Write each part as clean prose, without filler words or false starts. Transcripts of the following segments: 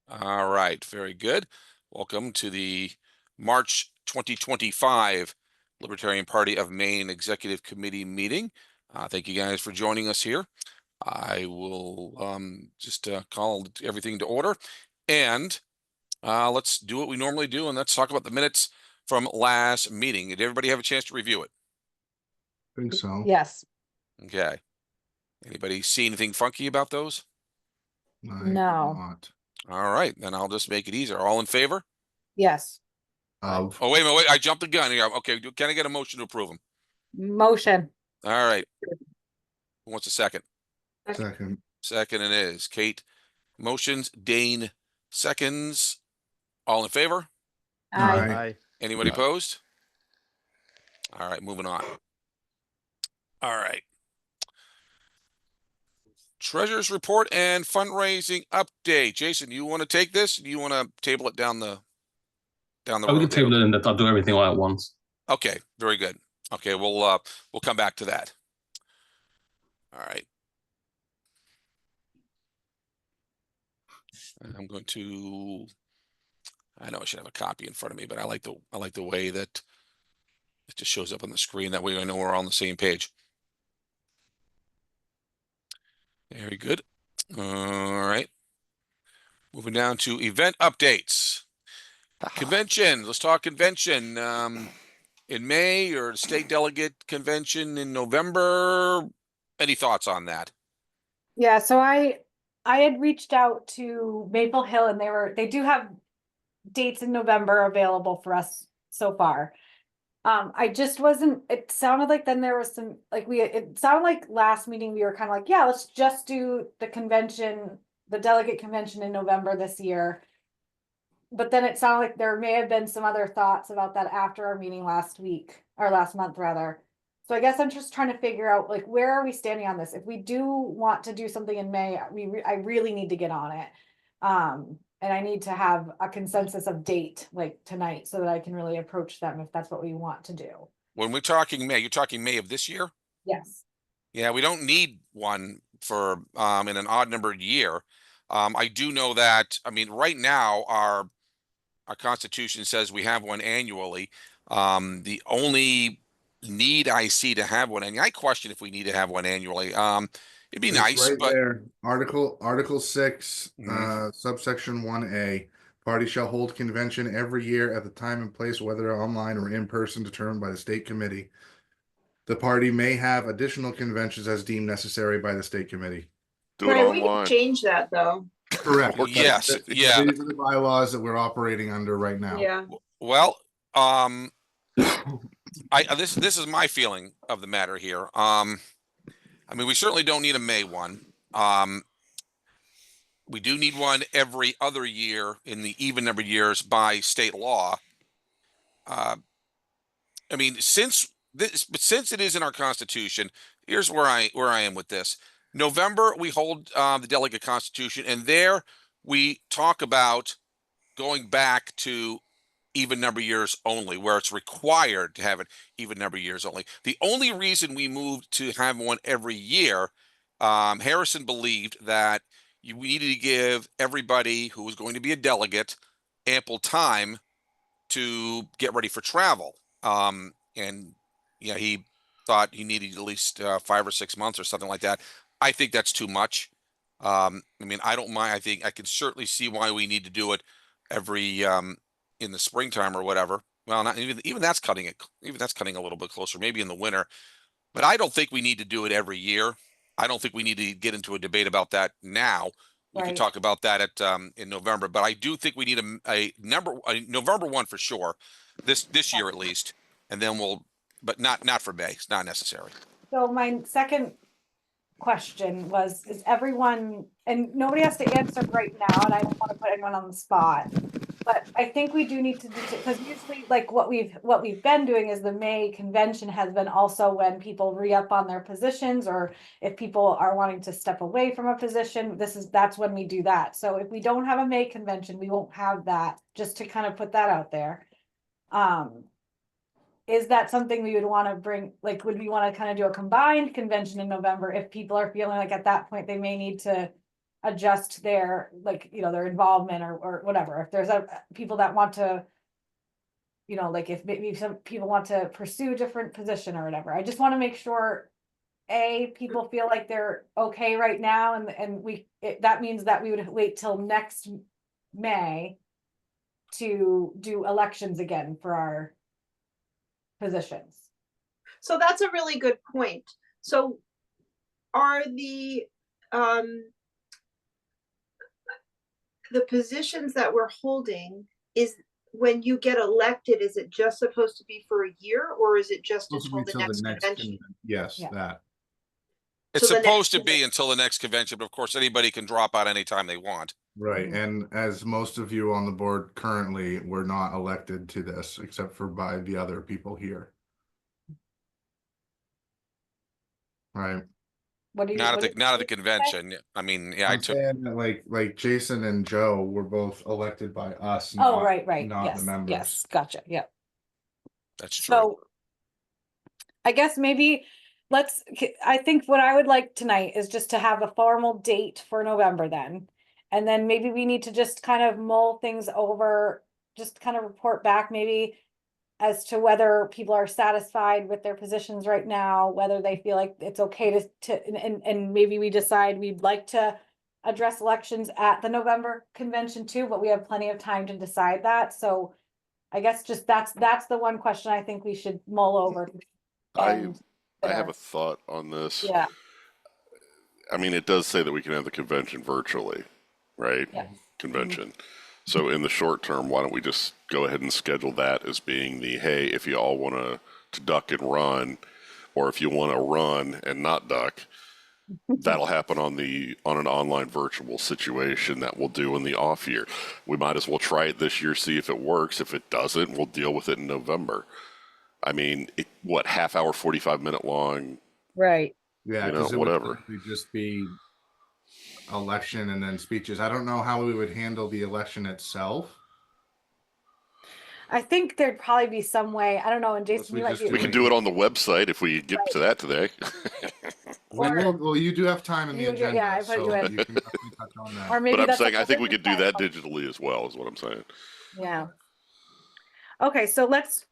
All right, very good. Welcome to the March 2025 Libertarian Party of Maine Executive Committee meeting. Thank you guys for joining us here. I will just call everything to order, and let's do what we normally do, and let's talk about the minutes from last meeting. Did everybody have a chance to review it? I think so. Yes. Okay. Anybody see anything funky about those? No. Not. All right, then I'll just make it easier. All in favor? Yes. Of. Oh, wait a minute. Wait, I jumped the gun here. Okay, can I get a motion to approve them? Motion. All right. Who wants a second? Second. Second it is. Kate motions, Dane seconds. All in favor? Aye. Anybody opposed? All right, moving on. All right. Treasurer's report and fundraising update. Jason, you want to take this? Do you want to table it down the We road? can table it and I'll do everything all at once. Okay, very good. Okay, we'll come back to that. All right. I'm going to. I know I should have a copy in front of me, but I like the way that it just shows up on the screen. That way I know we're all on the same page. Very good. All right. Moving down to event updates. Convention. Let's talk convention. In May or state delegate convention in November. Any thoughts on that? Yeah, so I had reached out to Maple Hill and they do have dates in November available for us so far. I just wasn't, it sounded like then there was some, it sounded like last meeting we were kind of like, yeah, let's just do the convention, the delegate convention in November this year. But then it sounded like there may have been some other thoughts about that after our meeting last week, or last month rather. So I guess I'm just trying to figure out, like, where are we standing on this? If we do want to do something in May, I really need to get on it. And I need to have a consensus of date, like tonight, so that I can really approach them if that's what we want to do. When we're talking May, you're talking May of this year? Yes. Yeah, we don't need one for in an odd numbered year. I do know that, I mean, right now our Constitution says we have one annually. The only need I see to have one, and I question if we need to have one annually. It'd be It's nice, right but there. Article 6, Mhm. subsection 1A. Party shall hold convention every year at the time and place, whether online or in person, determined by the state committee. The party may have additional conventions as deemed necessary by the state committee. Do it Right, we can online. change that though. Correct. Yes, yeah. These are the bylaws that we're operating under right now. Yeah. Well, this is my feeling of the matter here. I mean, we certainly don't need a May one. We do need one every other year in the even numbered years by state law. I mean, since it is in our Constitution, here's where I am with this. November, we hold the delegate constitution, and there we talk about going back to even number years only, where it's required to have it even number years only. The only reason we moved to have one every year, Harrison believed that we needed to give everybody who was going to be a delegate ample time to get ready for travel. And yeah, he thought he needed at least 5 or 6 months or something like that. I think that's too much. I mean, I don't mind. I think I can certainly see why we need to do it every in the springtime or whatever. Well, not even that's cutting it. Even that's cutting a little bit closer, maybe in the winter. But I don't think we need to do it every year. I don't think we need to get into a debate about that now. We can Right. talk about that at in November. But I do think we need a November one for sure. This year at least, and then we'll. But not for May. It's not necessary. So my second question was, is everyone, and nobody has to answer right now, and I don't want to put anyone on the spot, but I think we do need to do, because usually like what we've been doing is the May convention has been also when people re-up on their positions, or if people are wanting to step away from a position, that's when we do that. So if we don't have a May convention, we won't have that, just to kind of put that out there. Is that something we would want to bring, like, would we want to kind of do a combined convention in November if people are feeling like at that point they may need to adjust their, like, you know, their involvement or whatever. If there's people that want to, you know, like if maybe some people want to pursue a different position or whatever. I just want to make sure, people feel like they're okay right now, and that means that we would wait till next May to do elections again for our positions. So that's a really good point. So are the positions that we're holding, is when you get elected, is it just supposed to be for a year, or is it just until the next convention? Yes, Yeah. that. It's So the next supposed to be convention. until the next convention, but of course, anybody can drop out anytime they want. Right, and as most of you on the board currently, were not elected to this, except for by the other people here. Right. What do you? Not what at the convention. I mean, yeah, I I'm took, saying that like Jason and Joe were both elected by us. Oh, not- right, Not yes, the members. yes, gotcha, yeah. that's true. So I guess maybe I think what I would like tonight is just to have a formal date for November then. And then maybe we need to just kind of mull things over, just kind of report back maybe as to whether people are satisfied with their positions right now, whether they feel like it's okay and maybe we decide we'd like to address elections at the November convention too, but we have plenty of time to decide that. So I guess just that's the one question I think we should mull over. I have a thought on this. Yeah, I mean, it does say that we can have the convention virtually, right? Yeah. Convention. So in the short term, why don't we just go ahead and schedule that as being the, hey, if you all want to duck and run, or if you want to run and not duck, that'll happen on an online virtual situation that we'll do in the off year. We might as well try it this year, see if it works. If it doesn't, we'll deal with it in November. I mean, half hour, 45-minute long, right. Yeah, You know, because it whatever. would just be election and then speeches. I don't know how we would handle the election itself. I think there'd probably be some way, I don't know, and Jason, we you might just be. do we can do it on the website if we get to that today. Well, you do have time in the You do- agenda, yeah, I put so you in. you can definitely touch on that. Or maybe But I'm that's saying I think we different could do that time. digitally as well, is what I'm saying. Yeah. Okay, so let's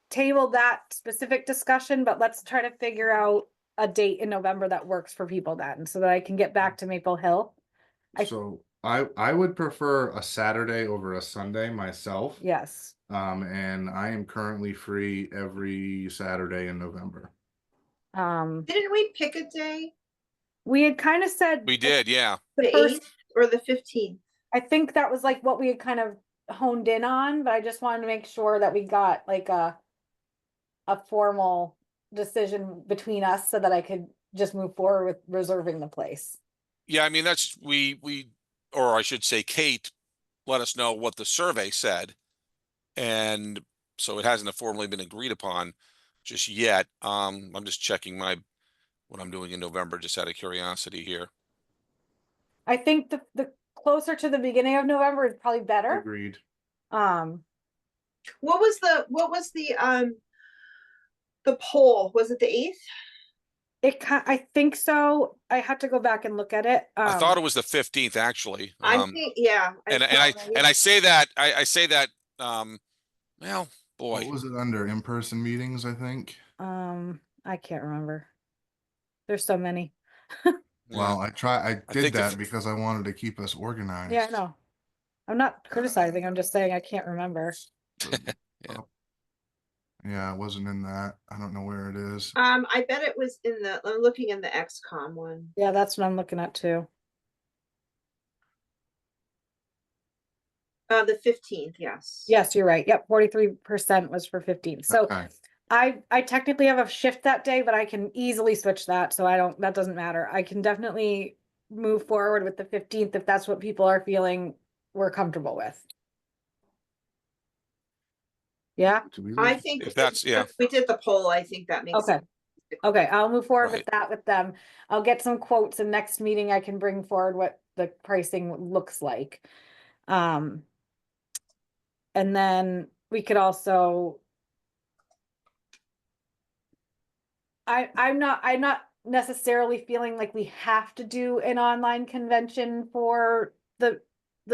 table that specific discussion, but let's try to figure out a date in November that works for people then, so that I can get back to Maple Hill. So I would prefer a Saturday over a Sunday myself. Yes. And I am currently free every Saturday in November. Didn't we pick a day? We had kind of said. We did, yeah. The The first, 8th or the 15th? I think that was like what we had kind of honed in on, but I just wanted to make sure that we got like a formal decision between us so that I could just move forward with reserving the place. Yeah, I mean, that's, or I should say, Kate let us know what the survey said. And so it hasn't formally been agreed upon just yet. I'm just checking what I'm doing in November, just out of curiosity here. I think the closer to the beginning of November is probably better. Agreed. What was the poll? Was it the 8th? I think so. I have to go back and look at it. I thought it was the 15th, actually. I think, yeah. I say that, well, boy. What was it under? In-person meetings, I think. I can't remember. There's so many. Well, I did think that because I wanted to keep us organized. Yeah, I know. I'm not criticizing. I'm just saying I can't remember. Yeah. Yeah, it wasn't in that. I don't know where it is. I bet it was I'm looking in the XCOM one. Yeah, that's what I'm looking at too. The 15th, yes. Yes, you're right. Yep, 43% was for 15. So Okay. I technically have a shift that day, but I can easily switch that. So that doesn't matter. I can definitely move forward with the 15th if that's what people are feeling we're comfortable with. Yeah. I think If that's, yeah. we did the poll. I think that makes Okay. sense. Okay, I'll move forward with Right. that with them. I'll get some quotes and next meeting I can bring forward what the pricing looks like. And then we could also. I'm not necessarily feeling like we have to do an online convention for the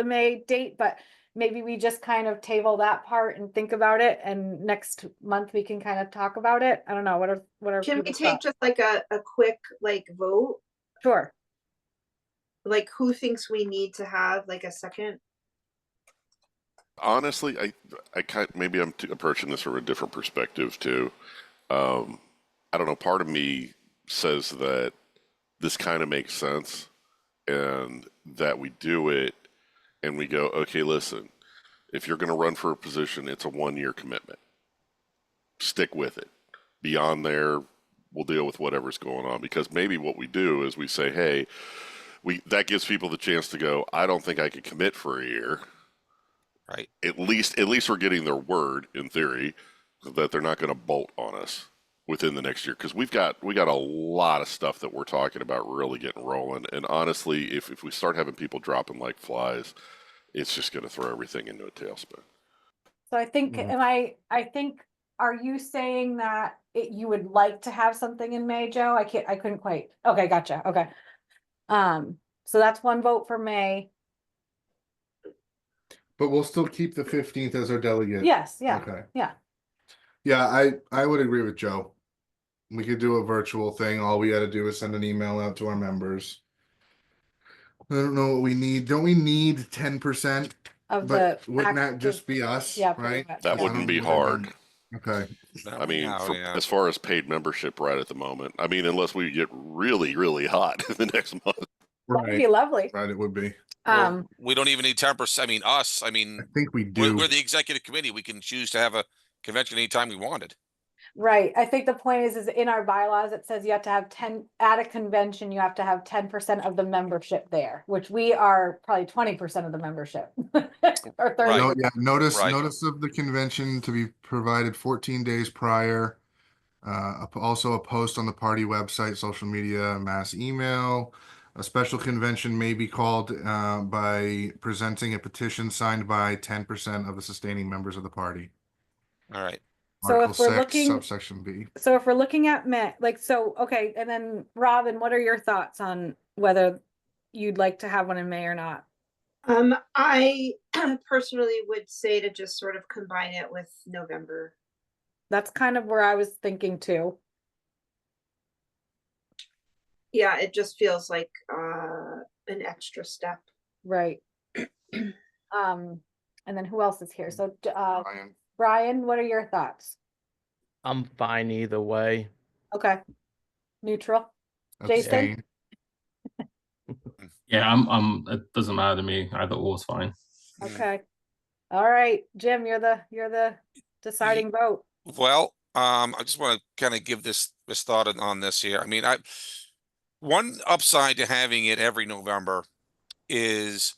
May date, but maybe we just kind of table that part and think about it, and next month we can kind of talk about it. I don't know, what are Can we people's take thoughts? just like a quick like vote? Sure. Like who thinks we need to have like a second? Honestly, I kind maybe I'm approaching this from a different perspective too. I don't know. Part of me says that this kind of makes sense, and that we do it, and we go, okay, listen, if you're going to run for a position, it's a 1-year commitment. Stick with it. Beyond there, we'll deal with whatever's going on. Because maybe what we do is we say, hey, that gives people the chance to go, I don't think I can commit for a year. Right. At least we're getting their word in theory that they're not going to bolt on us within the next year, because we got a lot of stuff that we're talking about really getting rolling. And honestly, if we start having people dropping like flies, it's just going to throw everything into a tailspin. So I think, Mhm. I think, are you saying that you would like to have something in May, Joe? I couldn't quite, okay, gotcha, okay. So that's one vote for May. But we'll still keep the 15th as our delegate. Yes, yeah, Okay. yeah. Yeah, I would agree with Joe. We could do a virtual thing. All we got to do is send an email out to our members. I don't know what we need. Don't we need 10%? Of But the wouldn't that active- just be us? Yeah, pretty Right? much, That yeah. wouldn't be I don't know. hard. Okay. That I we mean, know, yeah. as far as paid membership right at the moment, I mean, unless we get really, really hot in the next month. That'd be lovely. Right, it would be. Well, we don't even need 10%. I mean, us. I I mean, think we do. we're the executive committee. We can choose to have a convention anytime we wanted. right, I think the point is in our bylaws, it says you have to have 10, at a convention, you have to have 10% of the membership there, which we are probably 20% of the membership. Or 30. Right. No, yeah, notice Right. of the convention to be provided 14 days prior. Also a post on the party website, social media, mass email. A special convention may be called by presenting a petition signed by 10% of the sustaining members of the party. All right. So Article if we're 6, looking, subsection B. so if we're looking at May, like, so, okay, and then Robin, what are your thoughts on whether you'd like to have one in May or not? I personally would say to just sort of combine it with November. That's kind of where I was thinking too. Yeah, it just feels like an extra step. Right. And then who else is here? So, Brian. Brian, what are your thoughts? I'm fine either way. Okay. Neutral. Jason? Abstain. Yeah, it doesn't matter to me. Either or is fine. Okay. All right, Jim, you're the deciding vote. Well, I just want to kind of give this thought on this here. I mean, one upside to having it every November is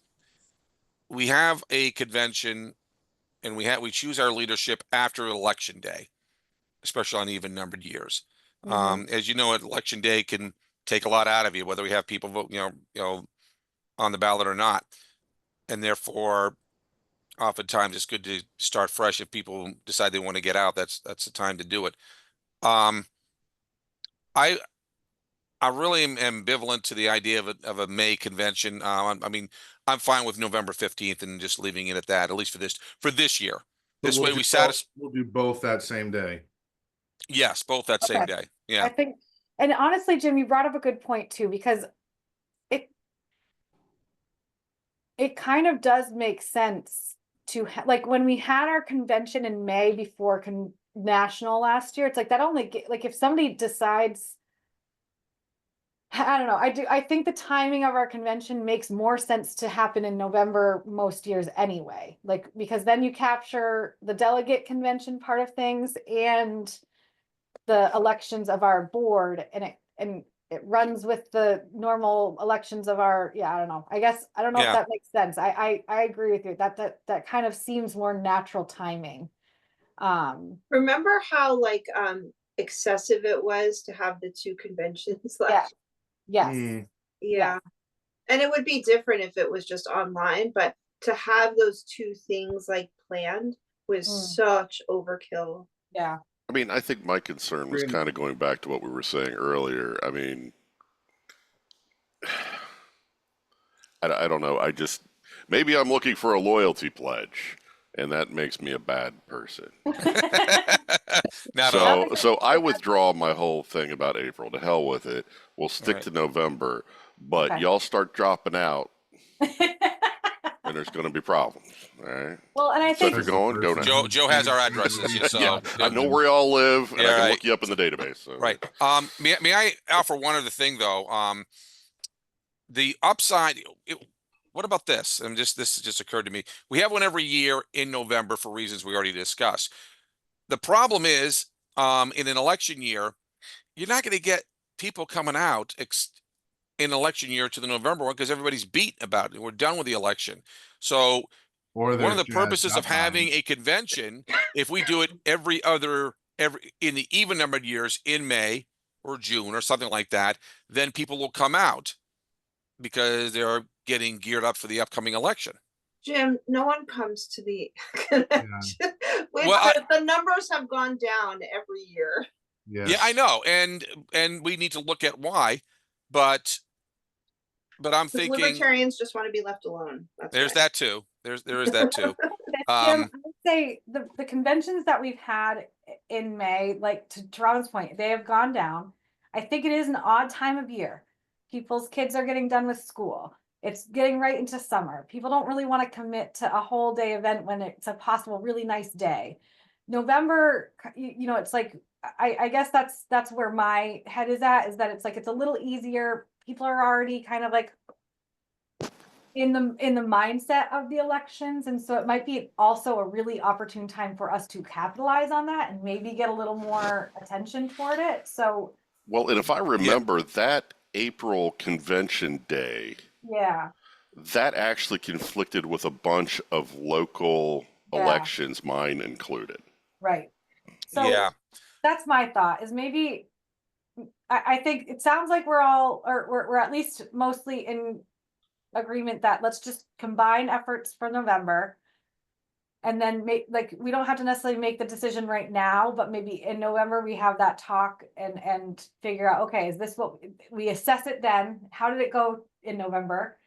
we have a convention and we choose our leadership after election day, especially on even numbered years. As you know, election day can take a lot out of you, whether we have people vote, you know, on the ballot or not. And therefore, oftentimes it's good to start fresh. If people decide they want to get out, that's the time to do it. I really am ambivalent to the idea of a May convention. I mean, I'm fine with November 15th and just leaving it at that, at least for this year. This way we satisfy. We'll do both that same day. Yes, both that same Okay. day. Yeah. I think, and honestly, Jim, you brought up a good point too, because it kind of does make sense to like when we had our convention in May before national last year, it's like that only like if somebody decides, I don't know, I think the timing of our convention makes more sense to happen in November most years anyway, like because then you capture the delegate convention part of things and the elections of our board, and it runs with the normal elections of our, I don't know. I guess, I don't know if Yeah. that makes sense. I agree with you. That kind of seems more natural timing. Remember how like excessive it was to have the two conventions last Yes. Mm. Yeah. And it would be different if it was just online, but to have those two things like planned was such overkill. Yeah. I mean, I think my concern was Really? kind of going back to what we were saying earlier. I mean, I don't know. Maybe I'm looking for a loyalty pledge, and that makes me a bad person. Not at all. So I withdraw my whole thing about April. To hell with it. We'll stick Right. to November, but Okay. y'all start dropping out, and there's going to be problems. All right. Well, and I So if think you're going, go now. Joe has our addresses, yeah, so Yeah, I yep. know where y'all live, and Yeah, I can right. look you up in the database. So. Right. May I offer one other thing though? The upside. What about this? And this just occurred to me. We have one every year in November for reasons we already discussed. The problem is, in an election year, you're not going to get people coming out in election year to the November one because everybody's beat about it. We're done with the election. So Or one of the they're purposes of jazzed up having on a convention, if we do it every in the even numbered years in May or June or something like that, then people will come out because they're getting geared up for the upcoming election. Jim, no one comes to the convention. Well, The numbers have gone down every year. Yes. Yeah, I know, and we need to look at why, but I'm The thinking libertarians just want to be left alone. That's there's why. that too. There is that too. Jim, Um, I would say the conventions that we've had in May, like to Robin's point, they have gone down. I think it is an odd time of year. People's kids are getting done with school. It's getting right into summer. People don't really want to commit to a whole day event when it's a possible really nice day. November, it's like I guess that's where my head is at, is that it's like it's a little easier. People are already kind of like in the mindset of the elections, and so it might be also a really opportune time for us to capitalize on that and maybe get a little more attention toward it. So Well, and if I remember that April convention day, yeah, that actually conflicted with a bunch of local Yeah. elections, mine included. right. So yeah, that's my thought, is maybe I think it sounds like we're all, or we're at least mostly in agreement that let's just combine efforts for November. And then we don't have to necessarily make the decision right now, but maybe in November we have that talk and figure out, okay, is this what we assess it then? How did it go in November?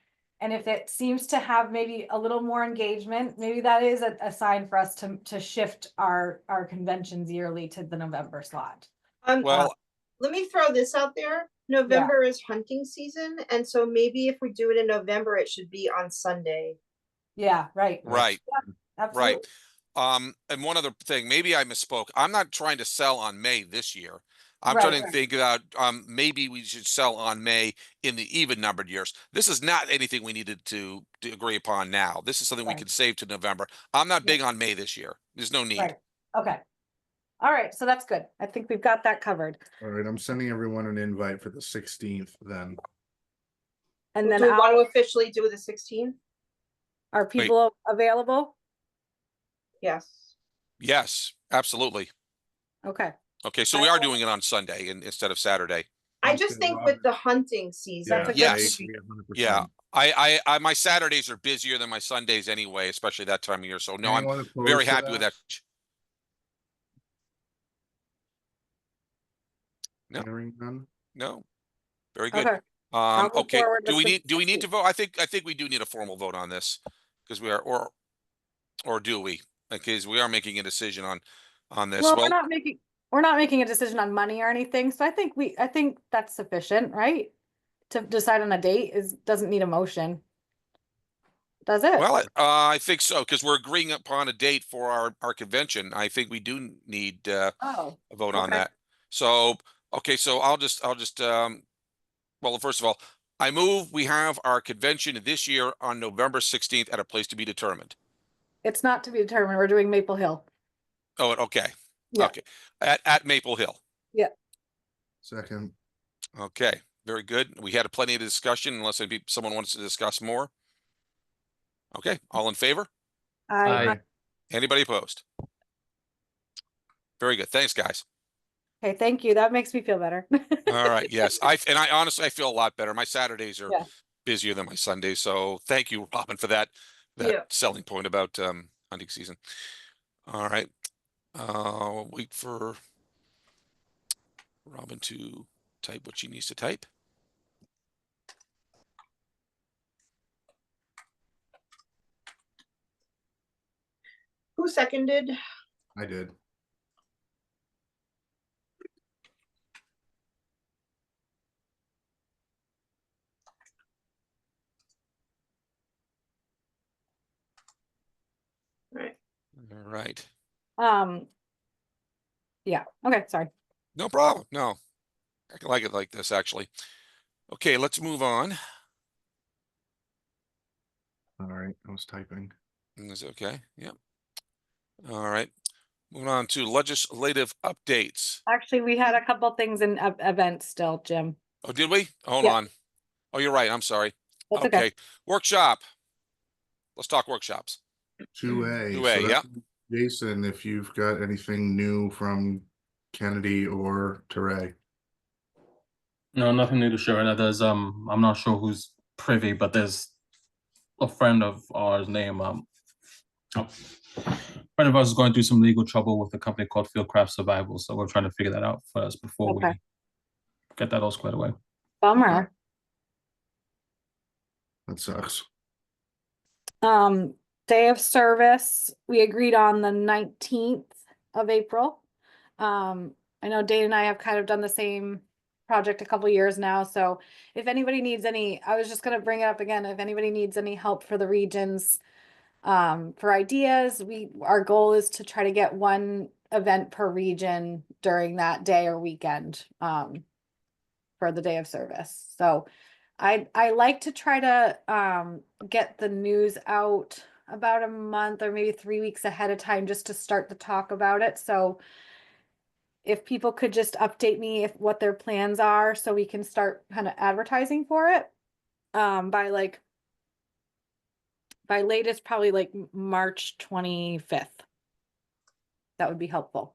And if it seems to have maybe a little more engagement, maybe that is a sign for us to shift our conventions yearly to the November slot. well, Let me throw this out there. November is hunting season, and so maybe if we do it in November, it should be on Sunday. Yeah, right. right, Absolutely. right. And one other thing, maybe I misspoke. I'm not trying to sell on May this year. I'm Right, trying to think about maybe we should sell on May in the even numbered years. This is not anything we needed to agree upon now. This is something we Right. could save to November. I'm not Yeah. big on May this year. There's no need. Right. Okay. All right. So that's good. I think we've got that covered. All right, I'm sending everyone an invite for the 16th then. And then Do we want to officially do the 16th? are people available? Yes. Yes, absolutely. Okay. Okay, so we are doing it on Sunday instead of Saturday. I just think with the hunting season, That's a good Yes. idea. 100%. Yeah, I my Saturdays are busier than my Sundays anyway, especially that time of year. So no, I'm Anyone opposed very to happy with that. No. Hearing none? No, very good. Okay. I'll go Okay. forward Do with we the need to vote? I think we do need a formal vote on this because we are, or do we? Because we are making a decision on this. Well, Well, we're not making a decision on money or anything. So I think that's sufficient, right? To decide on a date doesn't need a motion. Does it? I think so because we're agreeing upon a date for our convention. I think we do need Oh, a vote on okay. that. So, okay, so I'll just, well, first of all, I move we have our convention this year on November 16th at a place to be determined. It's not to be determined. We're doing Maple Hill. Oh, okay. Yeah. Okay. At Maple Hill. Second. Okay. Very good. We had plenty of discussion unless someone wants to discuss more. Okay. All in favor? Aye. Anybody opposed? Very good. Thanks, guys. Okay, thank you. That makes me feel better. All right. Yes. I honestly, I feel a lot better. My Saturdays are Yeah. busier than my Sundays. So thank you, Robin, for that Yeah. selling point about hunting season. All right. Wait for Robin to type what she needs to type. Who seconded? I did. Right. All right. Yeah, okay, sorry. No problem. No, I like it like this, actually. Okay, let's move on. All right, I was typing. Is it okay? Yep. All right. Moving on to legislative updates. Actually, we had a couple things in events still, Jim. Oh, did we? Hold Yeah. on. Oh, you're right. I'm sorry. That's okay. Workshop. Let's talk workshops. 2A. 2A, So yeah. that's Jason, if you've got anything new from Kennedy or Teray. No, nothing new to share right now. There's I'm not sure who's privy, but there's a friend of ours named a friend of ours is going through some legal trouble with a company called Fieldcraft Survival. So we're trying to figure that out first before Okay. we get that all squared away. Bummer. That sucks. Day of service, we agreed on the 19th of April. I know Dane and I have kind of done the same project a couple years now, so if anybody needs any, I was just gonna bring it up again, if anybody needs any help for the regions, for ideas, our goal is to try to get one event per region during that day or weekend, for the day of service. So I like to try to get the news out about a month or maybe 3 weeks ahead of time just to start to talk about it. So if people could just update me if what their plans are so we can start kind of advertising for it by latest probably like March 25th. That would be helpful.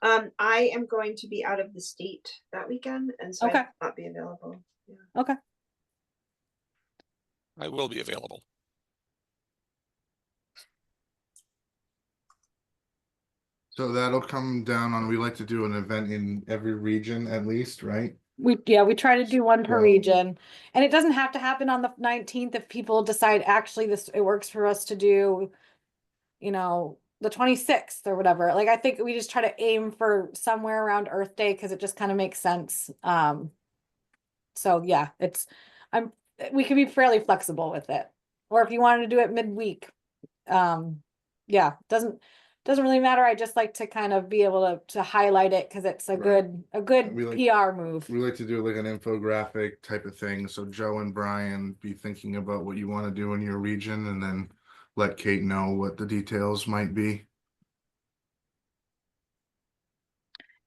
I am going to be out of the state that weekend, and so I Okay. will not be available. Yeah. Okay. I will be available. So that'll come down on, we like to do an event in every region at least, right? We try to do one per So- region, and it doesn't have to happen on the 19th if people decide actually it works for us to do, the 26th or whatever. Like I think we just try to aim for somewhere around Earth Day because it just kind of makes sense. So yeah, we can be fairly flexible with it. Or if you wanted to do it midweek, yeah, doesn't really matter. I just like to kind of be able to highlight it because it's a Right. good We like- PR move. We like to do like an infographic type of thing. So Joe and Brian be thinking about what you want to do in your region and then let Kate know what the details might be.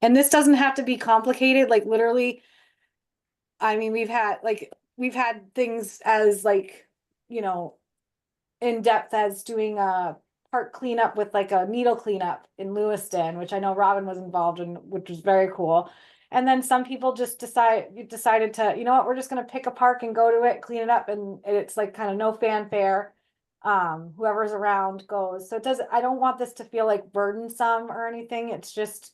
And this doesn't have to be complicated, like literally. I mean, we've had things as like, in depth as doing a park cleanup with like a needle cleanup in Lewiston, which I know Robin was involved in, which was very cool. And then some people just decided to, you know what, we're just gonna pick a park and go to it, clean it up, and it's like kind of no fanfare. Whoever's around goes. So I don't want this to feel like burdensome or anything. It's just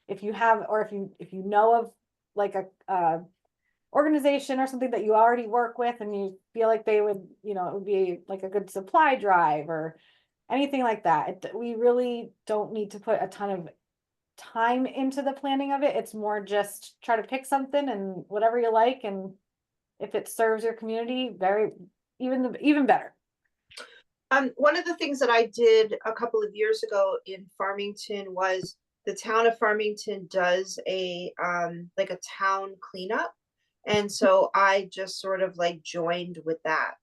if you have, or if you know of like a organization or something that you already work with and you feel like they would, it would be like a good supply drive or anything like that. We really don't need to put a ton of time into the planning of it. It's more just try to pick something and whatever you like, and if it serves your community, even better. One of the things that I did a couple of years ago in Farmington was the town of Farmington does a like a town cleanup. And so I just sort of like joined with that.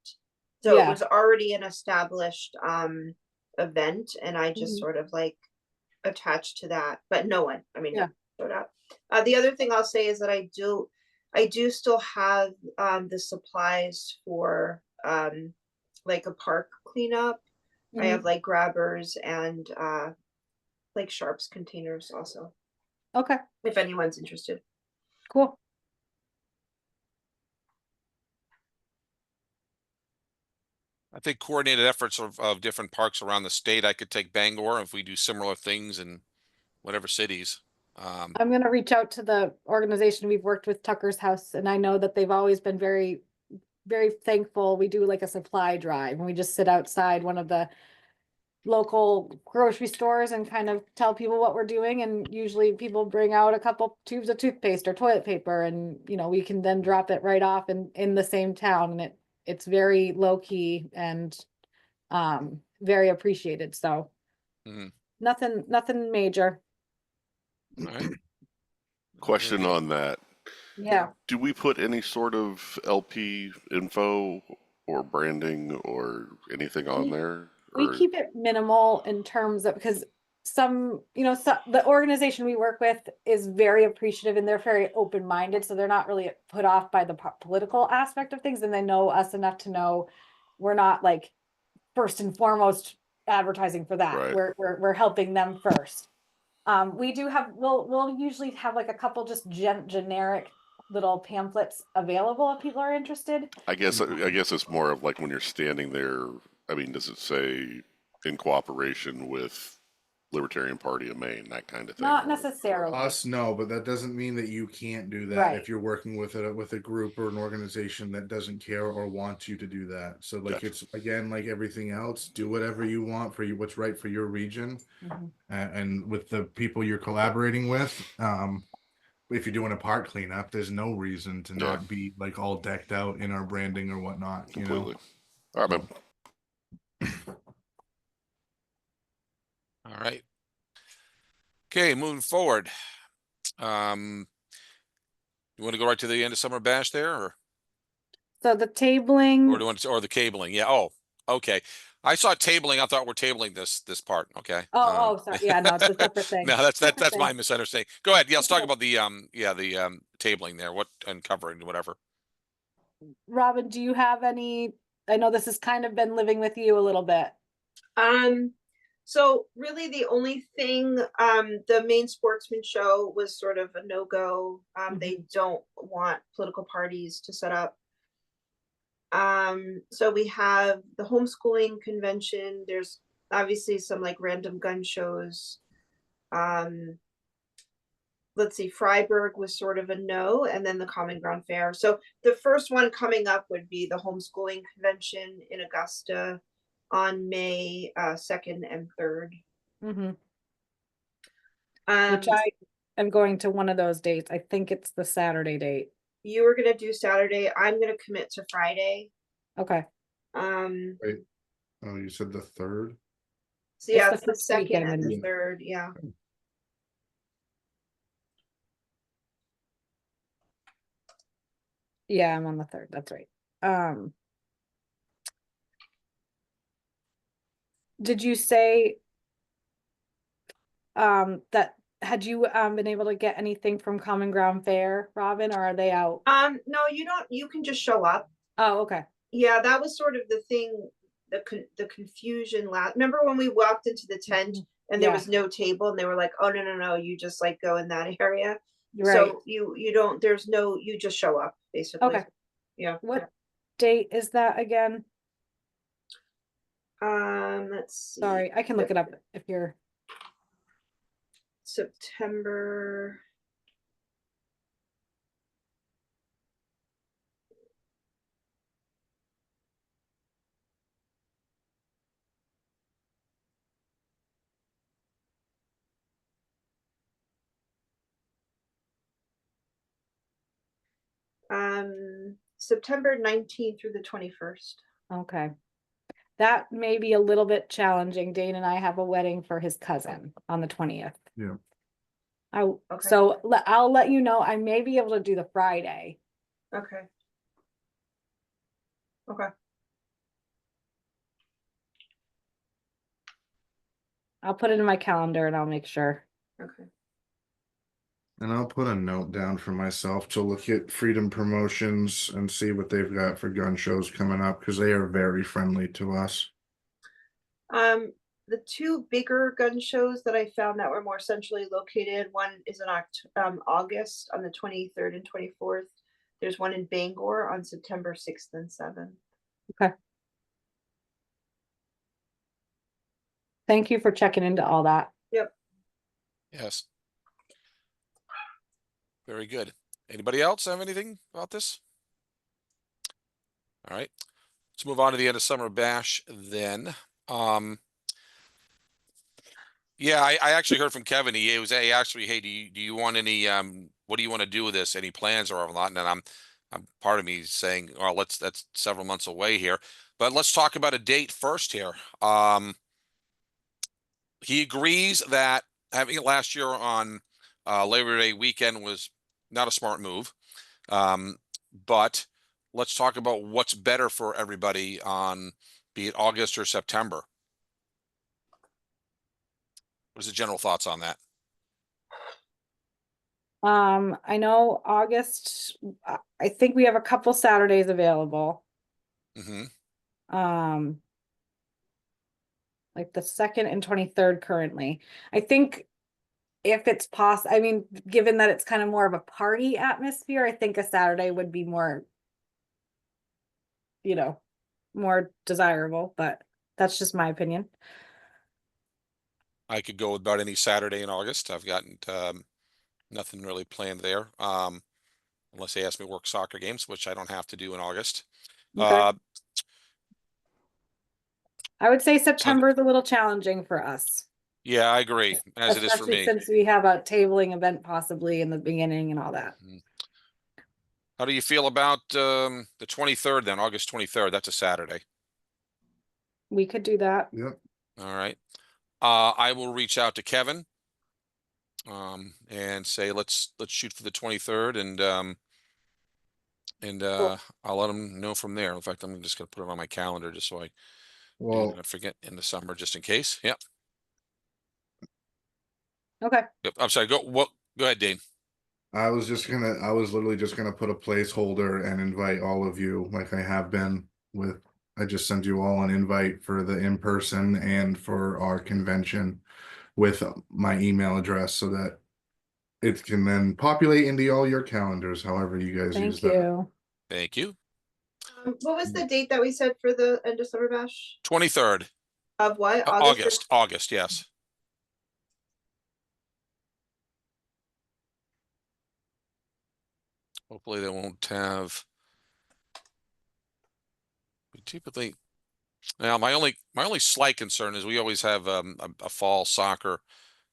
So Yeah. it was already an established event, and I just Mhm. sort of like attached to that, but no one Yeah. showed up. The other thing I'll say is that I do still have the supplies for like a park cleanup. I have like grabbers and like sharps containers also, Okay, if anyone's interested. cool. I think coordinated efforts of different parks around the state. I could take Bangor if we do similar things and whatever cities. I'm gonna reach out to the organization. We've worked with Tucker's House, and I know that they've always been very, very thankful. We do like a supply drive, and we just sit outside one of the local grocery stores and kind of tell people what we're doing. And usually people bring out a couple tubes of toothpaste or toilet paper, and we can then drop it right off in the same town, and it's very low key and very appreciated. So Mhm. nothing major. All right. Question on that. Yeah. Do we put any sort of LP info or branding or anything on there? We Or keep it minimal in terms of, because the organization we work with is very appreciative and they're very open-minded, so they're not really put off by the political aspect of things, and they know us enough to know we're not like first and foremost advertising for that. Right. We're helping them first. We'll usually have like a couple just generic little pamphlets available if people are interested. I guess it's more of like when you're standing there. I mean, does it say in cooperation with Libertarian Party of Maine, that kind of thing? Not or- necessarily. Us, no, but that doesn't mean that you can't do that Right. if you're working with a group or an organization that doesn't care or wants you to do that. So like Gotcha. it's again like everything else, do whatever you want for you, what's right for your region, Mhm. and with the people you're collaborating with. If you're doing a park cleanup, there's no reason to Yeah. not be like all decked out in our branding or whatnot. Completely. All right, man. All right. Okay, moving forward. You want to go right to the end of Summer Bash there, or So the tabling. do you want to, or the cabling? Yeah. Oh, okay. I saw tabling. I thought we're tabling this part. Okay. Sorry. Yeah, no, it's a separate thing. No, that's Separate my thing. misunderstanding. Go ahead. Yeah, let's talk Okay. about the tabling there. What and covering whatever. Robin, do you have any? I know this has kind of been living with you a little bit. So really the only thing, the Maine Sportsman Show was sort of a no-go. They don't want political parties to set up. So we have the homeschooling convention. There's obviously some like random gun shows. Let's see, Freiburg was sort of a no, and then the Common Ground Fair. So the first one coming up would be the homeschooling convention in Augusta on May 2nd and 3rd. Which Um, I am going to one of those dates. I think it's the Saturday date. you were gonna do Saturday. I'm gonna commit to Friday. Okay. Wait, oh, you said the third? So yeah, It's it's the the first second weekend and the in- third. Yeah. Yeah, I'm on the 3rd. That's right. Did you say that had you been able to get anything from Common Ground Fair, Robin, or are they out? No, you don't. You can just show up. Oh, okay. Yeah, that was sort of the thing. The confusion last. Remember when we walked into the tent and there Yeah. was no table, and they were like, "Oh no, you just like go in that area." You're right. So you don't. There's no. You just show up basically. Okay. Yeah. What date is that again? Let's see. Sorry, I can look it up if you're. September. September 19th through the 21st. Okay. That may be a little bit challenging. Dane and I have a wedding for his cousin on the 20th. Yeah. Okay. So I'll let you know. I may be able to do the Friday. Okay. Okay. I'll put it in my calendar and I'll make sure. Okay. And I'll put a note down for myself to look at Freedom Promotions and see what they've got for gun shows coming up, because they are very friendly to us. The two bigger gun shows that I found that were more centrally located, one is in August on the 23rd and 24th. There's one in Bangor on September 6th and 7th. Okay. Thank you for checking into all that. Yep. Yes. Very good. Anybody else have anything about this? All right. Let's move on to the end of summer bash then. Yeah, I actually heard from Kevin. He was actually, hey, do you want any what do you want to do with this? Any plans or not? And I'm part of me saying, well, that's several months away here. But let's talk about a date first here. He agrees that having it last year on Labor Day weekend was not a smart move. But let's talk about what's better for everybody on be it August or September. What is the general thoughts on that? I know August, I think we have a couple Saturdays available. Mm-hmm. Like the 2nd and 23rd currently. I think if it's possible, I mean, given that it's kind of more of a party atmosphere, I think a Saturday would be more, more desirable, but that's just my opinion. I could go about any Saturday in August. I've gotten nothing really planned there. Unless they ask me to work soccer games, which I don't have to do in August. Okay. I would say So, September is a little challenging for us. yeah, I agree, as it is for Especially me. since we have a tabling event possibly in the beginning and all that. How do you feel about the 23rd then, August 23rd? That's a Saturday. We could do that. Yep. All right. I will reach out to Kevin and say let's shoot for the 23rd and Cool. I'll let him know from there. In fact, I'm just gonna put it on my calendar just so I Well, don't forget in the summer just in case. Yep. Okay. Yep. I'm sorry. Go ahead, Dane. I was literally just gonna put a placeholder and invite all of you like I have been with, I just sent you all an invite for the in-person and for our convention with my email address so that it can then populate into all your calendars, however you guys use Thank that. you. Thank you. What was the date that we said for the end of summer bash? 23rd. Of what? August, yes. Hopefully they won't have. We typically, now my only slight concern is we always have a fall soccer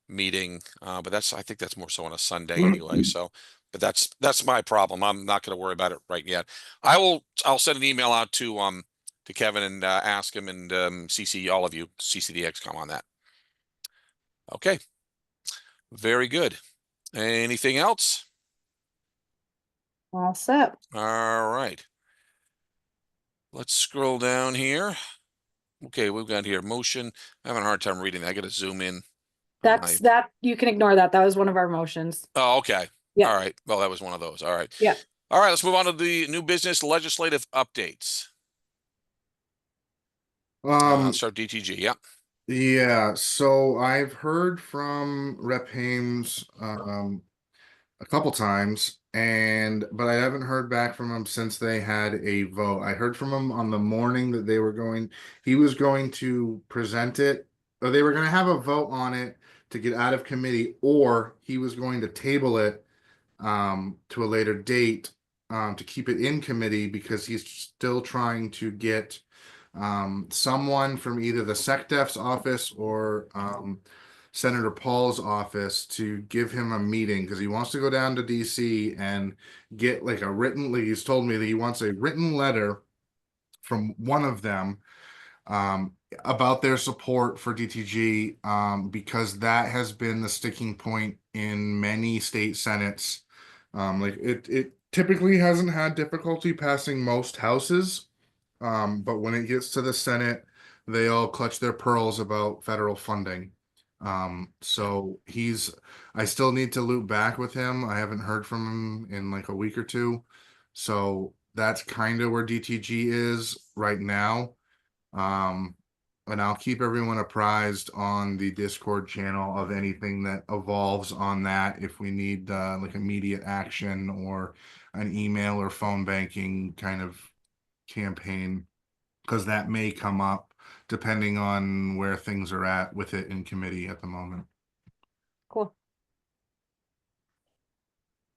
meeting, but I think that's more so on a Sunday anyway. So, but that's my problem. I'm not going to worry about it right yet. I'll send an email out to Kevin and ask him and CC all of you, CC the XCOM on that. Okay. Very good. Anything else? All set. All right. Let's scroll down here. Okay, we've got here motion. I'm having a hard time reading that. I got to zoom in. That you can ignore that. That was one of our motions. Oh, okay. Yeah. All right. Well, that was one of those. All right. Yeah. All right. Let's move on to the new business legislative updates. Start DTG. Yeah. Yeah, so I've heard from Rep Hames a couple times, but I haven't heard back from him since they had a vote. I heard from him on the morning that he was going to present it, or they were going to have a vote on it to get out of committee, or he was going to table it to a later date to keep it in committee because he's still trying to get someone from either the SecDef's office or Senator Paul's office to give him a meeting because he wants to go down to DC and get like he's told me that he wants a written letter from one of them about their support for DTG because that has been the sticking point in many state senates. Like it typically hasn't had difficulty passing most houses. But when it gets to the Senate, they all clutch their pearls about federal funding. So I still need to loop back with him. I haven't heard from him in like a week or two. So that's kind of where DTG is right now. And I'll keep everyone apprised on the Discord channel of anything that evolves on that if we need like immediate action or an email or phone banking kind of campaign, because that may come up depending on where things are at with it in committee at the moment. Cool.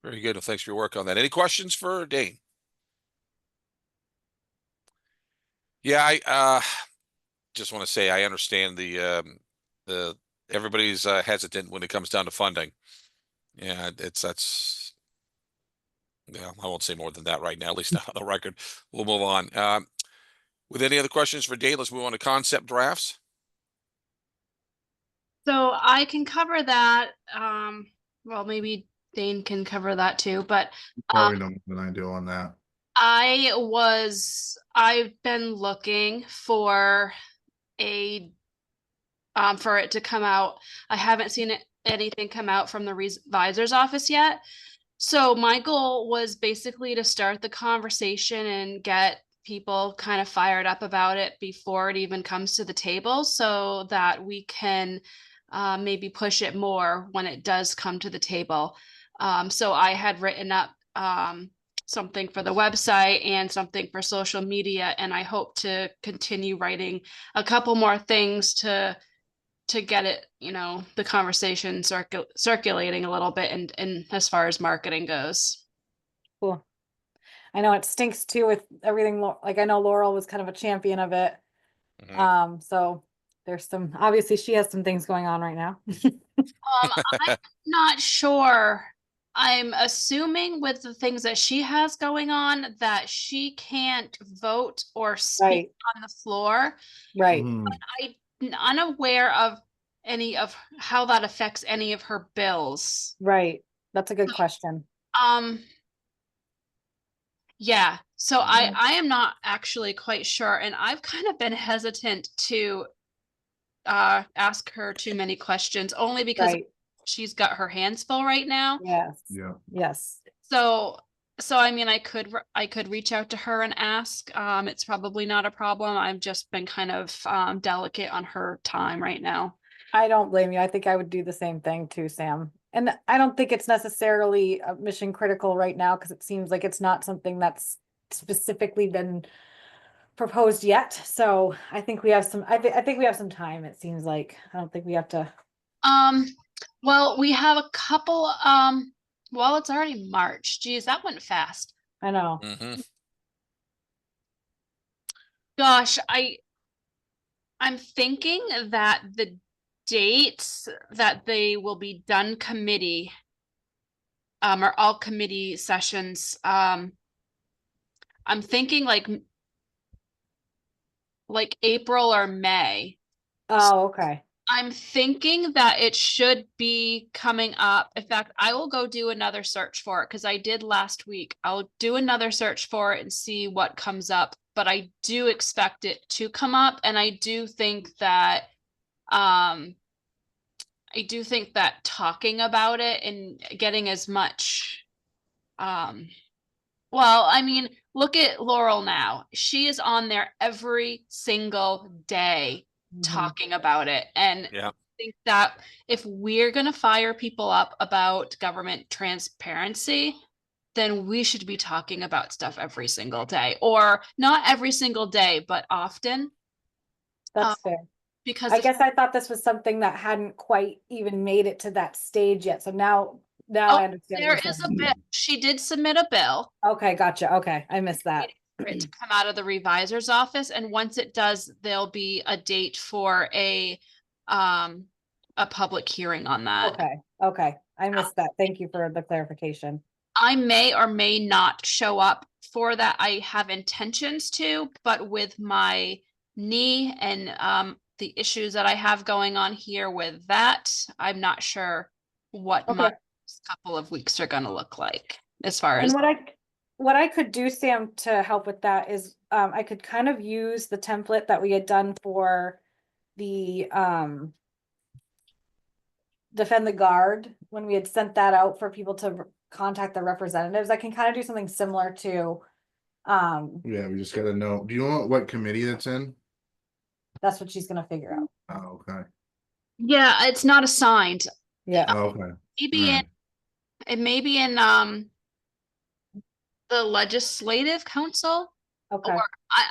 Very good. Well, thanks for your work on that. Any questions for Dane? Yeah, I just want to say I understand the everybody's hesitant when it comes down to funding. Yeah, that's yeah, I won't say more than that right now, at least not on the record. We'll move on. With any other questions for Dane, let's move on to concept drafts. So I can cover that. Well, maybe Dane can cover that too, but Probably know more than I do on that. I've been looking for for it to come out. I haven't seen anything come out from the revisor's office yet. So my goal was basically to start the conversation and get people kind of fired up about it before it even comes to the table so that we can maybe push it more when it does come to the table. So I had written up something for the website and something for social media, and I hope to continue writing a couple more things to get it, the conversation circulating a little bit and as far as marketing goes. Cool. I know it stinks too with everything. Like I know Laurel was kind of a champion of it. So there's obviously she has some things going on right now. I'm not sure. I'm assuming with the things that she has going on that she can't vote or speak Right. on the floor. Right. I'm unaware of any of how that affects any of her bills. Right. That's a good question. Yeah. So I am not actually quite sure, and I've kind of been hesitant to ask her too many questions only because Right. she's got her hands full right now. Yes. Yeah. Yes. So I mean, I could reach out to her and ask. It's probably not a problem. I've just been kind of delicate on her time right now. I don't blame you. I think I would do the same thing too, Sam. And I don't think it's necessarily mission critical right now because it seems like it's not something that's specifically been proposed yet. So I think we have some. I think we have some time. It seems like I don't think we have to. Well, we have a couple. Well, it's already March. Geez, that went fast. I know. Gosh, I'm thinking that the dates that they will be done committee are all committee sessions. I'm thinking like April or May. Oh, okay. I'm thinking that it should be coming up. In fact, I will go do another search for it because I did last week. I'll do another search for it and see what comes up. But I do expect it to come up, and I do think that talking about it and getting as much well, I mean, look at Laurel now. She is on there every single day talking about it. And Yeah. I think that if we're going to fire people up about government transparency, then we should be talking about stuff every single day, or not every single day, but often. That's fair. Because I guess I thought this was something that hadn't quite even made it to that stage yet. So now I understand. There is a bill. She did submit a bill. Okay, gotcha. Okay, I missed that. For it to come out of the revisor's office, and once it does, there'll be a date for a public hearing on that. Okay, I missed that. Thank you for the clarification. I may or may not show up for that. I have intentions to, but with my knee and the issues that I have going on here with that, I'm not sure what my couple of weeks are going to look like as far as. And what I could do, Sam, to help with that is I could kind of use the template that we had done for the Defend the Guard when we had sent that out for people to contact the representatives. I can kind of do something similar to Yeah, we just gotta know. Do you know what committee that's in? That's what she's gonna figure out. Oh, okay. Yeah, it's not assigned. Yeah. Oh, okay. It may be in the legislative council. Okay. Or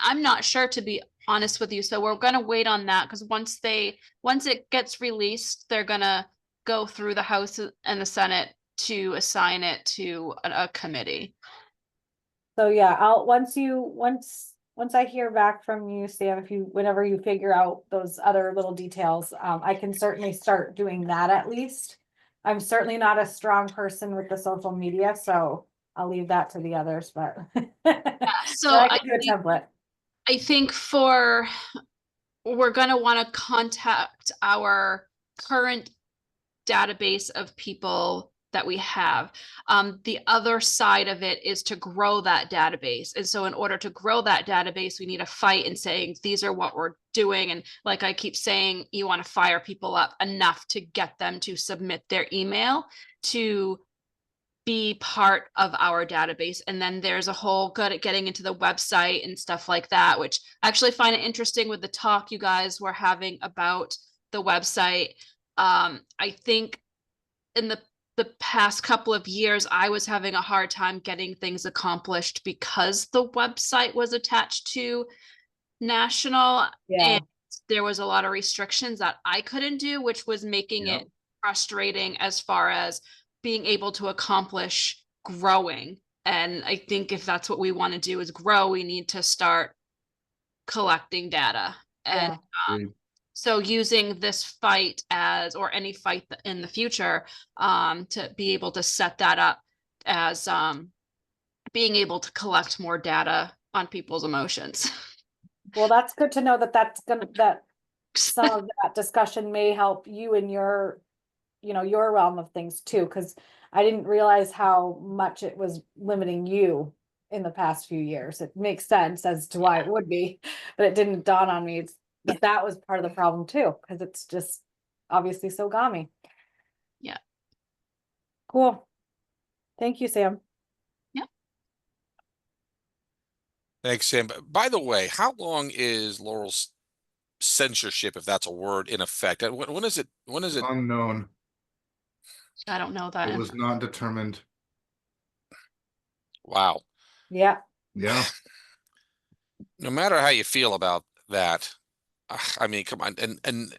I'm not sure, to be honest with you. So we're gonna wait on that because once it gets released, they're gonna go through the House and the Senate to assign it to a committee. So yeah, once I hear back from you, Sam, whenever you figure out those other little details, I can certainly start doing that at least. I'm certainly not a strong person with the social media, so I'll leave that to the others, but So but I I can do a think, template. I think we're gonna want to contact our current database of people that we have. The other side of it is to grow that database. And so in order to grow that database, we need a fight in saying, these are what we're doing. And like I keep saying, you want to fire people up enough to get them to submit their email to be part of our database. And then there's a whole good at getting into the website and stuff like that, which I actually find it interesting with the talk you guys were having about the website. I think in the past couple of years, I was having a hard time getting things accomplished because the website was attached to national, Yeah, and there was a lot of restrictions that I couldn't do, which was making Yep. it frustrating as far as being able to accomplish growing. And I think if that's what we want to do is grow, we need to start collecting data. And yeah. Agreed. so using this fight as, or any fight in the future, to be able to set that up as being able to collect more data on people's emotions. Well, that's good to know that some of that discussion may help you in your, your realm of things too, because I didn't realize how much it was limiting you in the past few years. It makes sense as to why it would be, but it didn't dawn on me that was part of the problem too, because it's just obviously so gammy. Yeah. Cool. Thank you, Sam. Thanks, Sam. By the way, how long is Laurel's censorship, if that's a word, in effect? When is it? When is it? Unknown. I don't know that. It was not determined. Wow. Yeah. Yeah. No matter how you feel about that, I mean, come on, and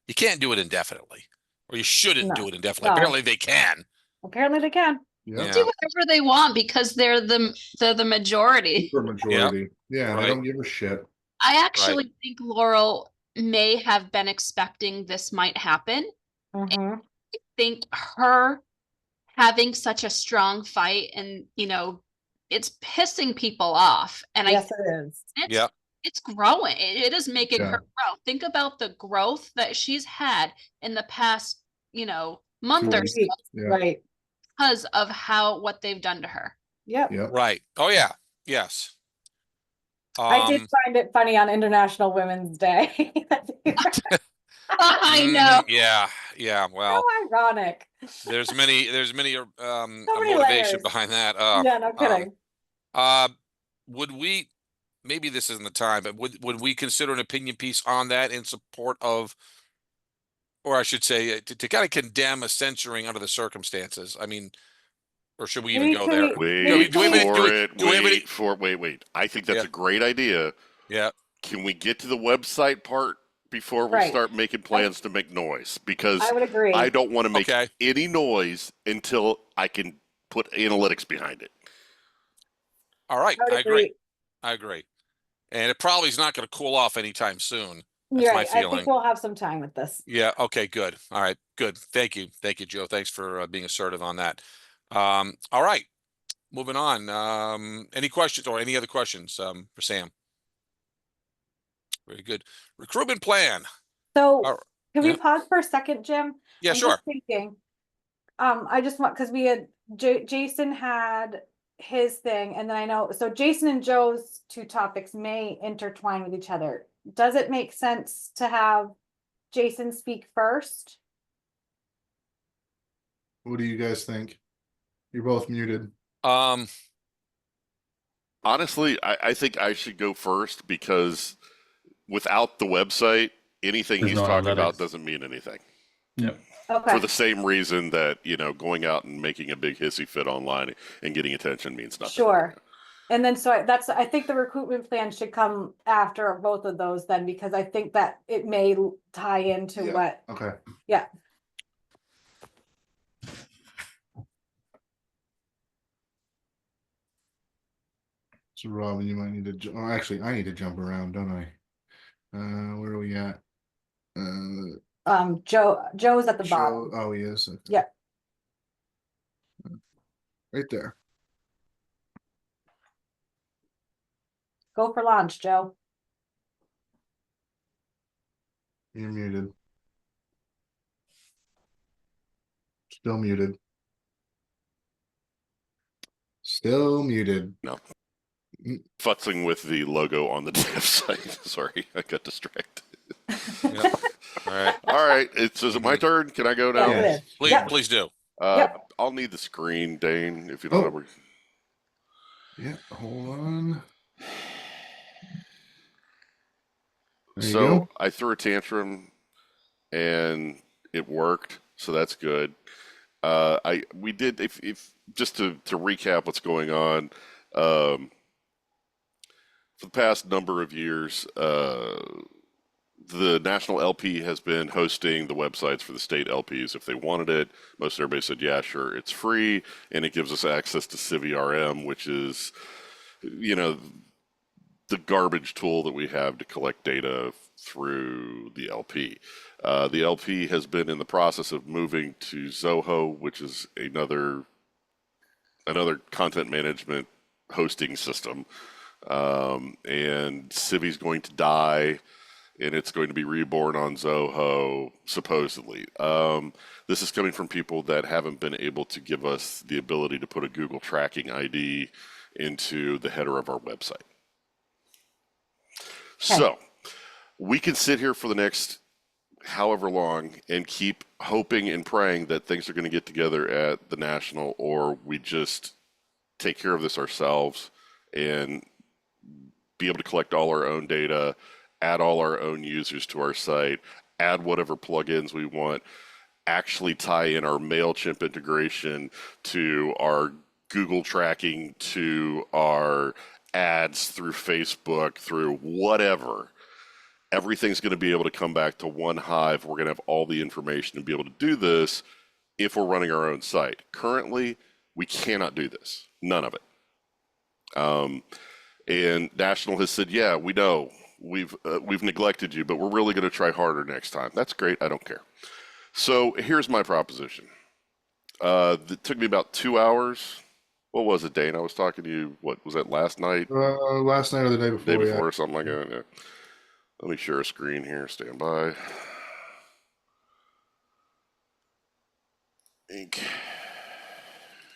you can't do it indefinitely, or you shouldn't do No. it indefinitely. No. Apparently, they can. Apparently they can. Yeah. Yeah. Do whatever they want because they're the majority. Super majority. Yeah, Right. they don't give a shit. I actually think Laurel may have been expecting this might happen. Mhm. I think her having such a strong fight and it's pissing people off. And Yes, it is. Yeah. it's growing. It is making Yeah. her grow. Think about the growth that she's had in the past, month or so Yeah. Right. because of what they've done to her. Yep. Yep. Right. Oh yeah. Yes. I did find it funny on International Women's Day. I know. Yeah. Yeah. Well, How ironic. there's many many motivation layers. behind that. Yeah, no kidding. Would we, maybe this isn't the time, but would we consider an opinion piece on that in support of, or I should say, to kind of condemn a censoring under the circumstances? I mean, or should we even Maybe go can there? we- Wait Do we have any- for it. do we have any- Wait for wait. I think that's Yeah. a great idea. Yeah. Can we get to the website part before we Right. start making plans to make noise? Because I would agree. I don't want to make Okay. any noise until I can put analytics behind it. All right. I would I agree. I agree. And it probably is not going to cool off anytime soon. That's You're my right. I feeling. think we'll have some time with this. Yeah. Okay. Good. All right. Good. Thank you. Thank you, Joe. Thanks for being assertive on that. All right. Moving on. Any questions or any other questions for Sam? Very good. Recruitment plan. So All right. can we Yeah. pause for a second, Jim? Yeah, I'm sure. just thinking. I just want, because we had Jason had his thing, and then I know, so Jason and Joe's two topics may intertwine with each other. Does it make sense to have Jason speak first? What do you guys think? You're both muted. Honestly, I think I should go first because without the website, anything There's he's no talking about analytics. doesn't mean anything. Yep. Okay. For the same reason that, going out and making a big hissy fit online and getting attention means nothing. Sure. And then, so I think the recruitment plan should come after both of those then, because I think that it may tie into Yeah. what, Okay. yeah. So Robin, you might need to. Oh, actually, I need to jump around, don't I? Where are we at? Joe's at the Joe. bottom. Oh, he is. Okay. Yep. Right there. Go for launch, Joe. You're muted. Still muted. Still muted. No. Mm. Futzing with the logo on the dev site. Sorry, I got distracted. Yep. All right. All right, is it my turn? Can I go now? Yeah, it is. Please, Yep. please do. Yep. I'll need the screen, Dane, if you don't Oh. know where. Yeah, hold on. There you So go. I threw a tantrum and it worked, so that's good. We did if just to recap what's going on. For the past number of years, the national LP has been hosting the websites for the state LPs if they wanted it. Most everybody said, yeah, sure, it's free, and it gives us access to CivvyRM, which is, you know, the garbage tool that we have to collect data through the LP. The LP has been in the process of moving to Zoho, which is another content management hosting system. And Civi's going to die, and it's going to be reborn on Zoho, supposedly. This is coming from people that haven't been able to give us the ability to put a Google tracking ID into the header of our website. So we can sit here for the next however long and keep hoping and praying that things are going to get together at the national, or we just take care of this ourselves and be able to collect all our own data, add all our own users to our site, add whatever plugins we want, actually tie in our MailChimp integration to our Google tracking, to our ads through Facebook, through whatever. Everything's going to be able to come back to one hive. We're going to have all the information and be able to do this if we're running our own site. Currently, we cannot do this. None of it. And National has said, yeah, we know. We've neglected you, but we're really going to try harder next time. That's great. I don't care. So here's my proposition. It took me about 2 hours. What was it, Dane? I was talking to you, what, was that last night? Last night or the day before. Day before yeah. or something like that, yeah. Let me share a screen here. Stand by. Ink.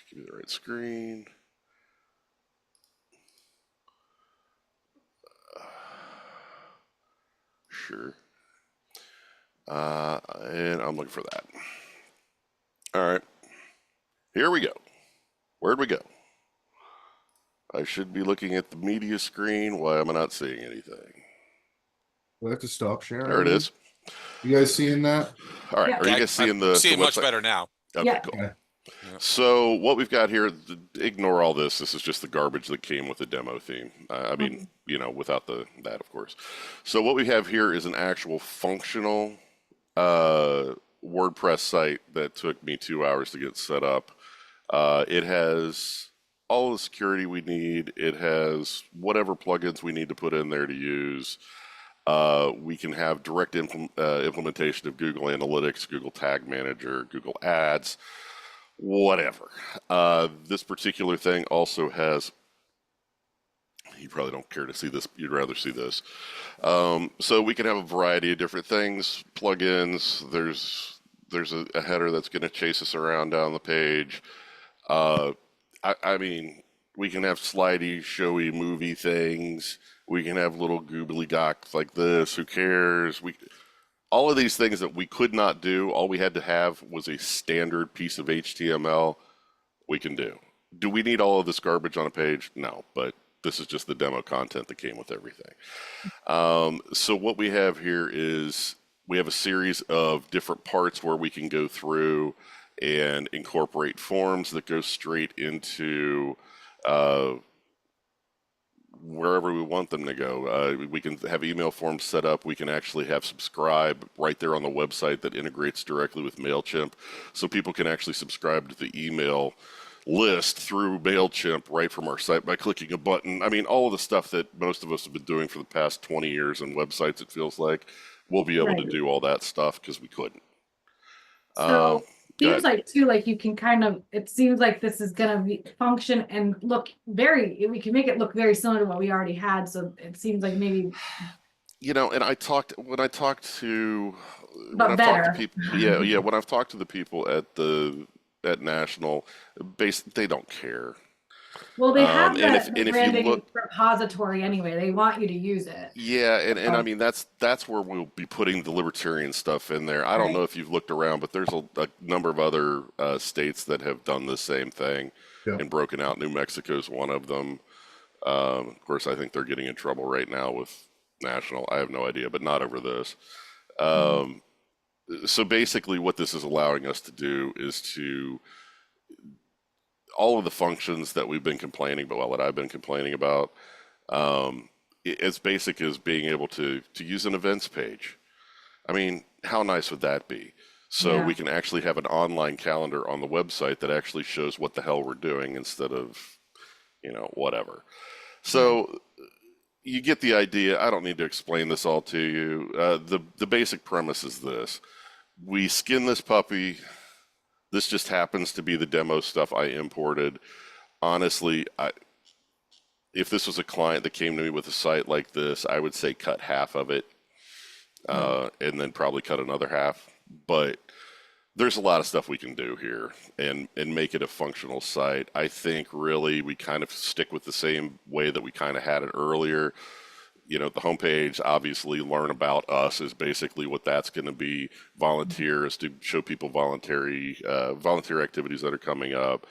Give me the right screen. Sure. And I'm looking for that. All right. Here we go. Where'd we go? I should be looking at the media screen. Why am I not seeing anything? We'll have to stop sharing. There it is. You guys seeing that? All right. Yeah. Are you guys seeing the See it much website? better now. Okay, Yeah. cool. Yeah. So what we've got here, ignore all this. This is just the garbage that came with the demo theme. I mean, you know, without that, of course. So what we have here is an actual functional WordPress site that took me 2 hours to get set up. It has all the security we need. It has whatever plugins we need to put in there to use. We can have direct implementation of Google Analytics, Google Tag Manager, Google Ads, whatever. This particular thing also has, you probably don't care to see this, you'd rather see this. So we can have a variety of different things, plugins. There's a header that's going to chase us around down the page. I mean, we can have slidey, showy movie things. We can have little googly gocks like this. Who cares? All of these things that we could not do, all we had to have was a standard piece of HTML, we can do. Do we need all of this garbage on a page? No, but this is just the demo content that came with everything. So what we have here is we have a series of different parts where we can go through and incorporate forms that go straight into wherever we want them to go. We can have email forms set up. We can actually have subscribe right there on the website that integrates directly with MailChimp. So people can actually subscribe to the email list through MailChimp right from our site by clicking a button. I mean, all of the stuff that most of us have been doing for the past 20 years on websites, it feels like, we'll be able to Right. do all that stuff because we couldn't. So Go seems ahead. like too, like you can kind of, it seems like this is gonna be function and look very, we can make it look very similar to what we already had. So it seems like maybe, You know, and when I talked to but when I've talked to better. people, yeah, when I've talked to the people at National, they don't care. Well, they have And the if you branding look, repository anyway. They want you to use it. yeah, and I Oh. mean that's where we'll be putting the libertarian stuff in there. I don't Right. know if you've looked around, but there's a number of other states that have done the same thing Yeah. and broken out. New Mexico's one of them. Of course, I think they're getting in trouble right now with National. I have no idea, but not over this. So basically, what this is allowing us to do is to all of the functions that we've been complaining about, well, that I've been complaining about, as basic as being able to use an events page. I mean, how nice would that be? So Yeah. we can actually have an online calendar on the website that actually shows what the hell we're doing instead of, whatever. So you get the idea. I don't need to explain this all to you. The basic premise is this. We skin this puppy. This just happens to be the demo stuff I imported. Honestly, if this was a client that came to me with a site like this, I would say cut half of it and then probably cut another half. But there's a lot of stuff we can do here and make it a functional site. I think really we kind of stick with the same way that we kind of had it earlier. The homepage, obviously, learn about us is basically what that's going to be. Volunteers to show people volunteer activities that are coming up.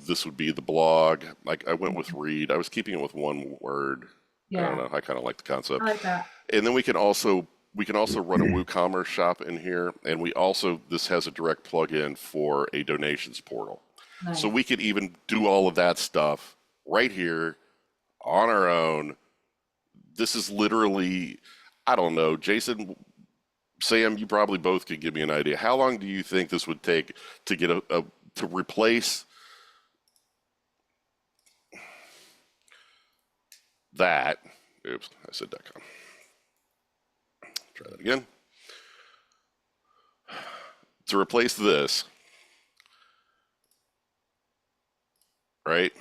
This would be the blog. Like I went with read. I was keeping it with one word. I don't Yeah, know. I kind of like the concept. I like that. And then we can also run a WooCommerce shop in here, and this has a direct plug-in for a donations portal. Nice. So we could even do all of that stuff right here on our own. This is literally, I don't know, Jason, Sam, you probably both could give me an idea. How long do you think this would take to get to replace that? Oops, I said .com. Try that again. To replace this, right,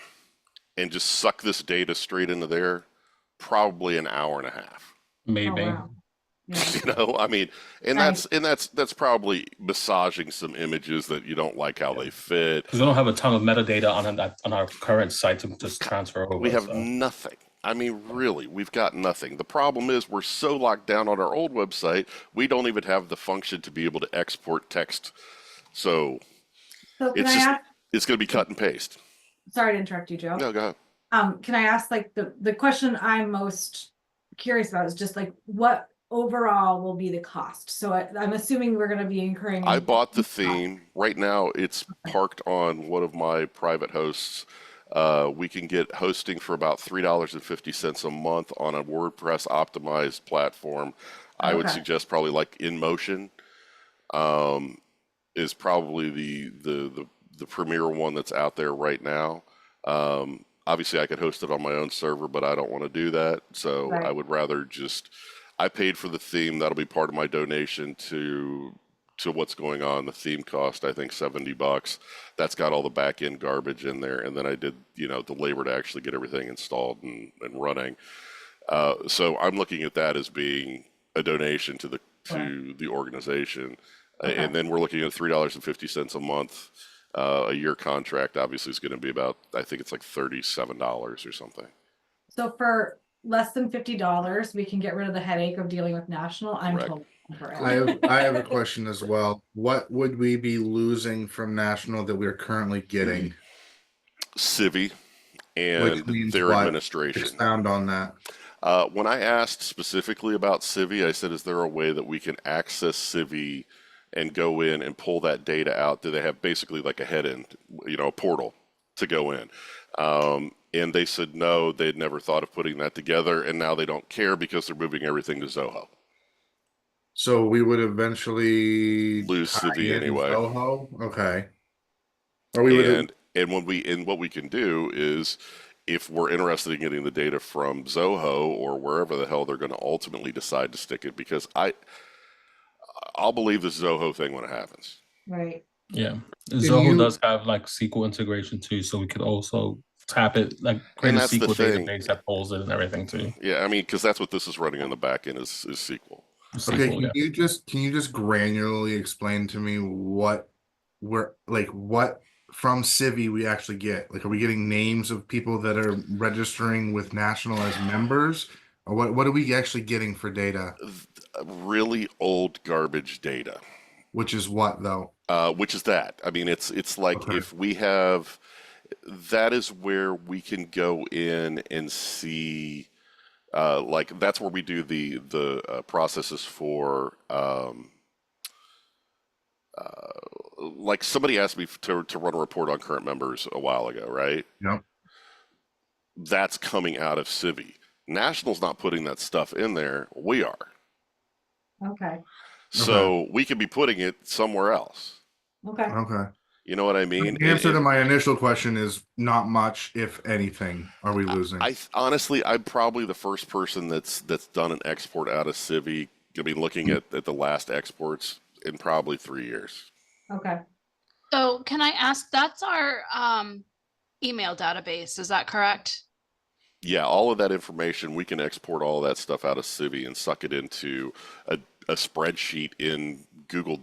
and just suck this data straight into there, probably an hour and a half. Maybe. Oh, wow. Yeah. I mean, and Right. that's probably massaging some images that you don't like how they fit. Because we don't have a ton of metadata on our current site to just transfer over. We have so. nothing. I mean, really, we've got nothing. The problem is we're so locked down on our old website, we don't even have the function to be able to export text. So So can it's I just ask, it's going to be cut and paste. sorry to interrupt you, Joe. No, go ahead. Can I ask, like, the question I'm most curious about is just like what overall will be the cost? So I'm assuming we're gonna be incurring. I bought the theme. Right now, it's parked on one of my private hosts. We can get hosting for about $3.50 a month on a WordPress optimized platform. I would Okay. suggest probably like InMotion is probably the premier one that's out there right now. Obviously, I could host it on my own server, but I don't want to do that. So Right. I would rather I paid for the theme. That'll be part of my donation to what's going on. The theme cost, I think, $70. That's got all the back end garbage in there, and then I did, the labor to actually get everything installed and running. So I'm looking at that as being a donation to the organization, Okay. and then we're looking at $3.50 a month. A year contract obviously is going to be about, I think it's like $37 or something. So for less than $50, we can get rid of the headache of dealing with National. I'm Correct. totally for it. I have a question as well. What would we be losing from National that we're currently getting? Civi Which and means their what? administration. Expound on that. When I asked specifically about Civi, I said, is there a way that we can access Civi and go in and pull that data out? Do they have basically like a head end, a portal to go in? And they said no, they'd never thought of putting that together, and now they don't care because they're moving everything to Zoho. So we would eventually Lose tie Civi in anyway. Zoho? Okay. Or we would And And what we can do is, if we're interested in getting the data from Zoho or wherever the hell they're going to ultimately decide to stick it, because I'll believe this Zoho thing when it happens. Right. Yeah, Zoho does have like SQL integration too, so we could also tap it, like create a that's the SQL thing. database that pulls it and everything too. Yeah, I mean, because that's what this is running on the back end is SQL. Okay, SQL, yeah. can you just granularly explain to me what from Civi we actually get? Like, are we getting names of people that are registering with National as members? Or what are we actually getting for data? Really old garbage data. Which is what though? Which is that. I mean, it's like Okay. if we have, that is where we can go in and see, like that's where we do the processes for, like somebody asked me to run a report on current members a while ago, right? Yep. That's coming out of Civi. National's not putting that stuff in there. We are. Okay. So we could be putting it somewhere else. Okay. Okay. You know what I mean? The answer to my initial question is not much, if anything, are we losing? Honestly, I'm probably the first person that's done an export out of Civi. I mean, looking at the last exports in probably 3 years. Okay. So can I ask, that's our email database, is that correct? Yeah, all of that information, we can export all of that stuff out of Civi and suck it into a spreadsheet in Google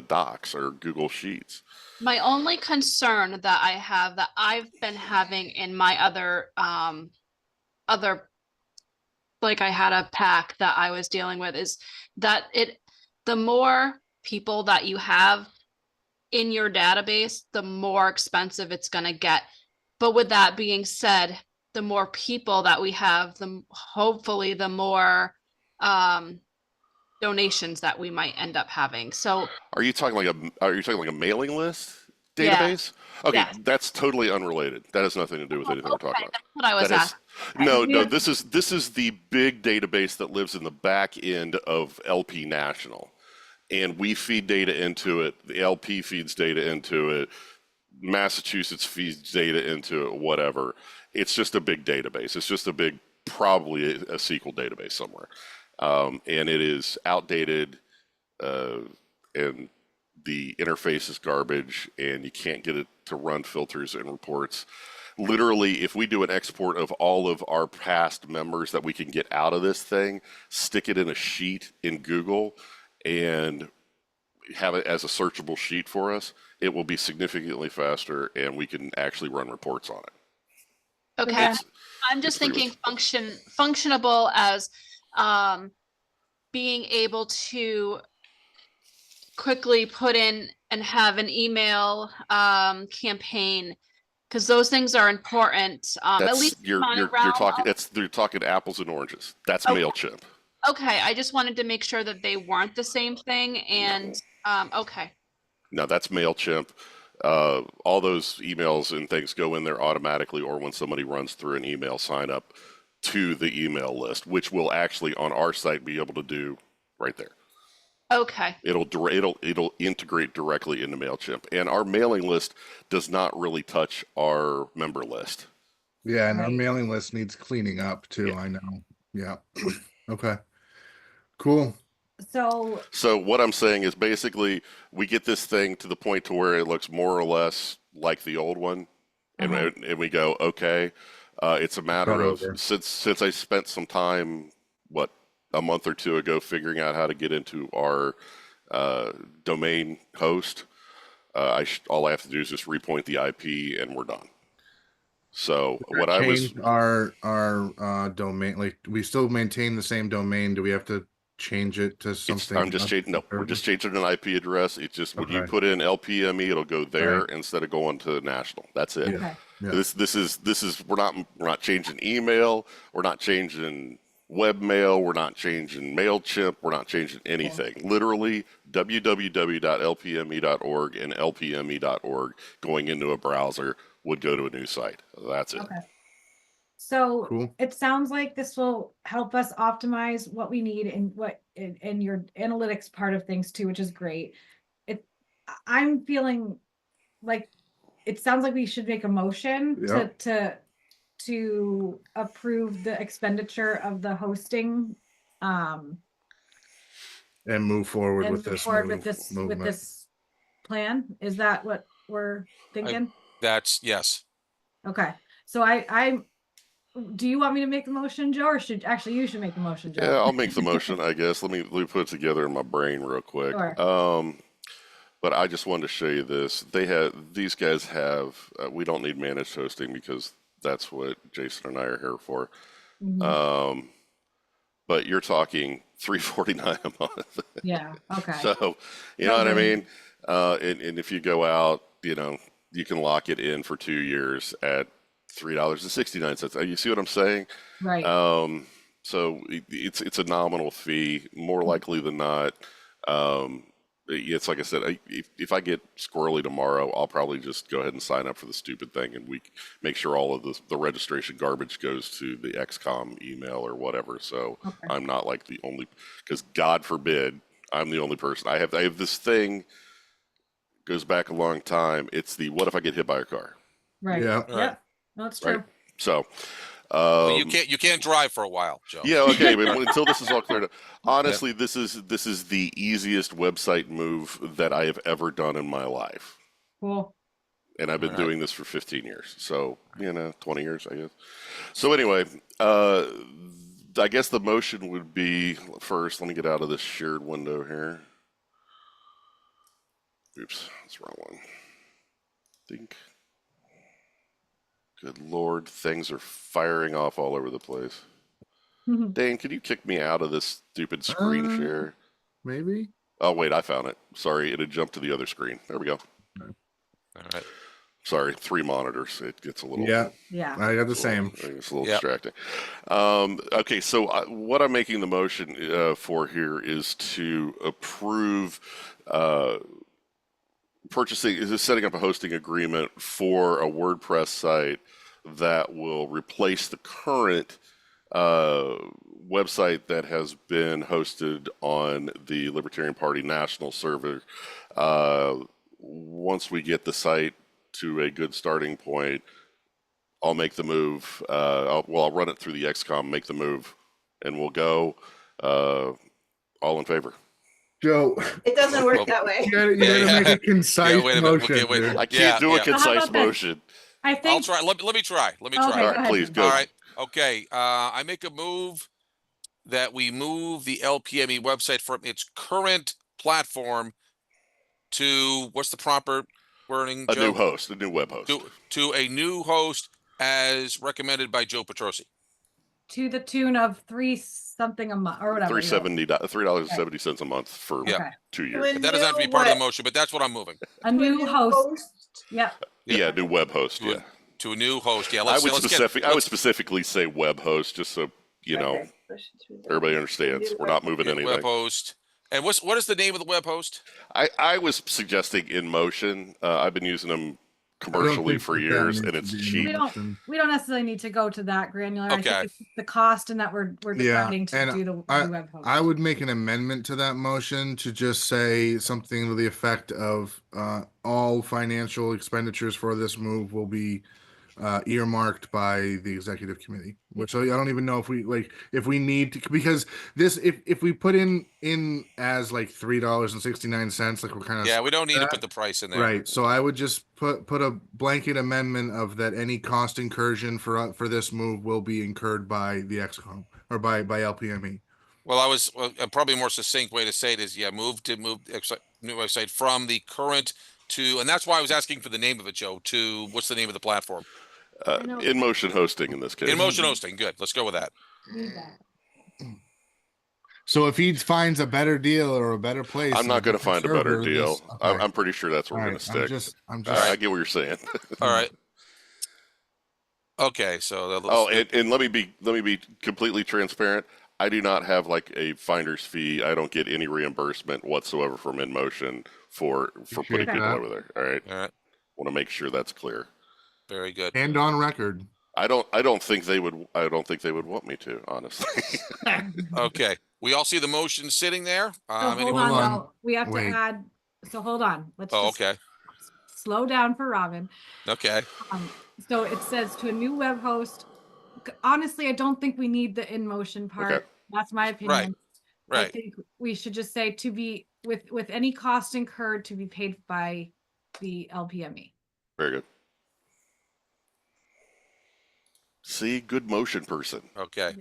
Docs or Google Sheets. My only concern that I have, that I've been having in my other like I had a pack that I was dealing with, is that the more people that you have in your database, the more expensive it's going to get. But with that being said, the more people that we have, hopefully the more donations that we might end up having. So are you talking like a mailing list database? Yeah. Okay, yeah. That's totally unrelated. That has nothing to do with anything we're talking about. That's what I was asking. No, this is the big database that lives in the back end of LP National. And we feed data into it, the LP feeds data into it, Massachusetts feeds data into it, whatever. It's just a big database. It's just probably a SQL database somewhere. And it is outdated, and the interface is garbage, and you can't get it to run filters and reports. Literally, if we do an export of all of our past members that we can get out of this thing, stick it in a sheet in Google, and have it as a searchable sheet for us, it will be significantly faster, and we can actually run reports on it. Okay. I'm just thinking functionable as being able to quickly put in and have an email campaign, because those things are important. At least you're talking apples and oranges. That's okay. MailChimp. Okay, I just wanted to make sure that they weren't the same thing. And okay. No, that's MailChimp. All those emails and things go in there automatically, or when somebody runs through an email sign up to the email list, which we'll actually on our site be able to do right there. Okay. It'll integrate directly into MailChimp, and our mailing list does not really touch our member list. Yeah, and our mailing list needs cleaning up too. Yeah. I know. Yeah. Okay. Cool. So what I'm saying is basically we get this thing to the point to where it looks more or less like the old one, and we go, okay, it's a matter of since I spent some time, a month or two ago, figuring out how to get into our domain host. All I have to do is just repoint the IP, and we're done. So what I was our domain, like we still maintain the same domain. Do we have to change it to something? We're just changing an IP address. It's just when you put in LPME, it'll go there instead of going to national. That's it. Okay. Yeah. This is we're not changing email. We're not changing webmail. We're not changing MailChimp. We're not changing anything. Literally www.lpme.org and lpme.org going into a browser would go to a new site. That's it. Okay. So It sounds like this will help us optimize what we need in your analytics part of things too, which is great. I'm feeling like it sounds like we should make a motion Yep. to approve the expenditure of the hosting. And move forward And with move this forward move, with movement. this plan. Is that what we're thinking? That's yes. Okay, so do you want me to make the motion, Joe, or you should make the motion, Joe? Yeah, I'll make the motion, I guess. Let me put it together in my brain real quick. Sure. But I just wanted to show you this. These guys have, we don't need managed hosting because that's what Jason and I are here for. Mhm. But you're talking $349 a month. Yeah, okay. So, you know what I Okay. mean? And if you go out, you know, you can lock it in for 2 years at $3.69. You see what I'm saying? Right. So it's a nominal fee. More likely than not, it's like I said. If I get squirrely tomorrow, I'll probably just go ahead and sign up for the stupid thing, and we make sure all of the registration garbage goes to the XCOM email or whatever. So Okay. I'm not like the only, because God forbid I'm the only person. I have this thing, goes back a long time. It's the what if I get hit by a car? Right. Yeah. Yeah. Right. No, it's true. Right. So. Well, you can't drive for a while, Joe. Yeah, okay, but until this is all cleared up, honestly, this is the easiest website move that I have ever done in my life, Cool. and I've been All right. doing this for 15 years, so 20 years, I guess. So anyway, I guess the motion would be first. Let me get out of this shared window here. Oops, that's the wrong one. Think. Good Lord, things are firing off all over the place. Dane, could you kick me out of this stupid screen share? Maybe. Oh, wait, I found it. Sorry, it had jumped to the other screen. There we go. All right. Sorry, 3 monitors. It gets a little... Yeah. Yeah. I got the same. It's a little Yep. distracting. Okay, so what I'm making the motion for here is to approve setting up a hosting agreement for a WordPress site that will replace the current website that has been hosted on the Libertarian Party national server. Once we get the site to a good starting point, I'll make the move. I'll run it through the XCOM, make the move, and we'll go. All in favor? Joe, It doesn't work that way. you gotta Yeah. make a concise Yeah, wait a minute. motion. Okay, wait. dude. I can't do a Yeah. How concise about this? motion. I I'll think. try. Let me try. Let me Okay, try. All go right, ahead. please go. All right. Okay. I make a move that we move the LPME website from its current platform to what's the proper wording, A Joe? new host, a new web host. To a new host as recommended by Joe Petrosi. To the tune of $3 a month or whatever. $3.70 a month for Yeah. Okay. 2 To years. a But that doesn't have to be new part of the what? motion, but that's what I'm moving. A To new host. Yep. Yeah, new web host. To a- Yeah, To a new host. Yeah. I would let's specifically say web host, just so you know Okay. everybody understands. New We're not web moving get anything. web host. And what is the name of the web host? I was suggesting In Motion. I've been using them I don't commercially think for that years, needs and to it's be in cheap. motion. We don't necessarily need to go to that granular. I Okay. think it's the cost and that we're Yeah, deciding to and do the web host. I would make an amendment to that motion to just say something to the effect of all financial expenditures for this move will be earmarked by the executive committee. Which I don't even know if we need to, because this if we put in as like $3.69, like we're kind of Yeah, we don't need to that. put the price in there. Right. So I would just put a blanket amendment of that any cost incursion for this move will be incurred by the XCOM or by LPME. Well, a probably more succinct way to say it is, yeah, move new website from the current to, and that's why I was asking for the name of it, Joe, to what's the name of the platform? know. In Motion hosting in this case. In Motion hosting. Good. Let's go with that. So if he finds a better deal or a better place, I'm not going to find a better deal. Okay. I'm pretty sure that's where All we're right, going to stick. I'm All just right, I get what you're saying. All right. Okay, so Oh, and let me be completely transparent. I do not have like a finder's fee. I don't get any reimbursement whatsoever from InMotion for putting people that. over there. All right. all right, Want to make sure that's clear. very good. and on record. I don't think they would want me to, honestly. Okay, we all see the motion sitting there. So hold Anyone? on, on. though. We have Wait. to add, so hold on. Let's Oh, just okay. slow down for Robin. Okay. So it says to a new web host. Honestly, I don't think we need the in motion part. That's my opinion. I Right. think we should just say to be with any cost incurred to be paid by the LPME. Very good. See, good motion person. Okay.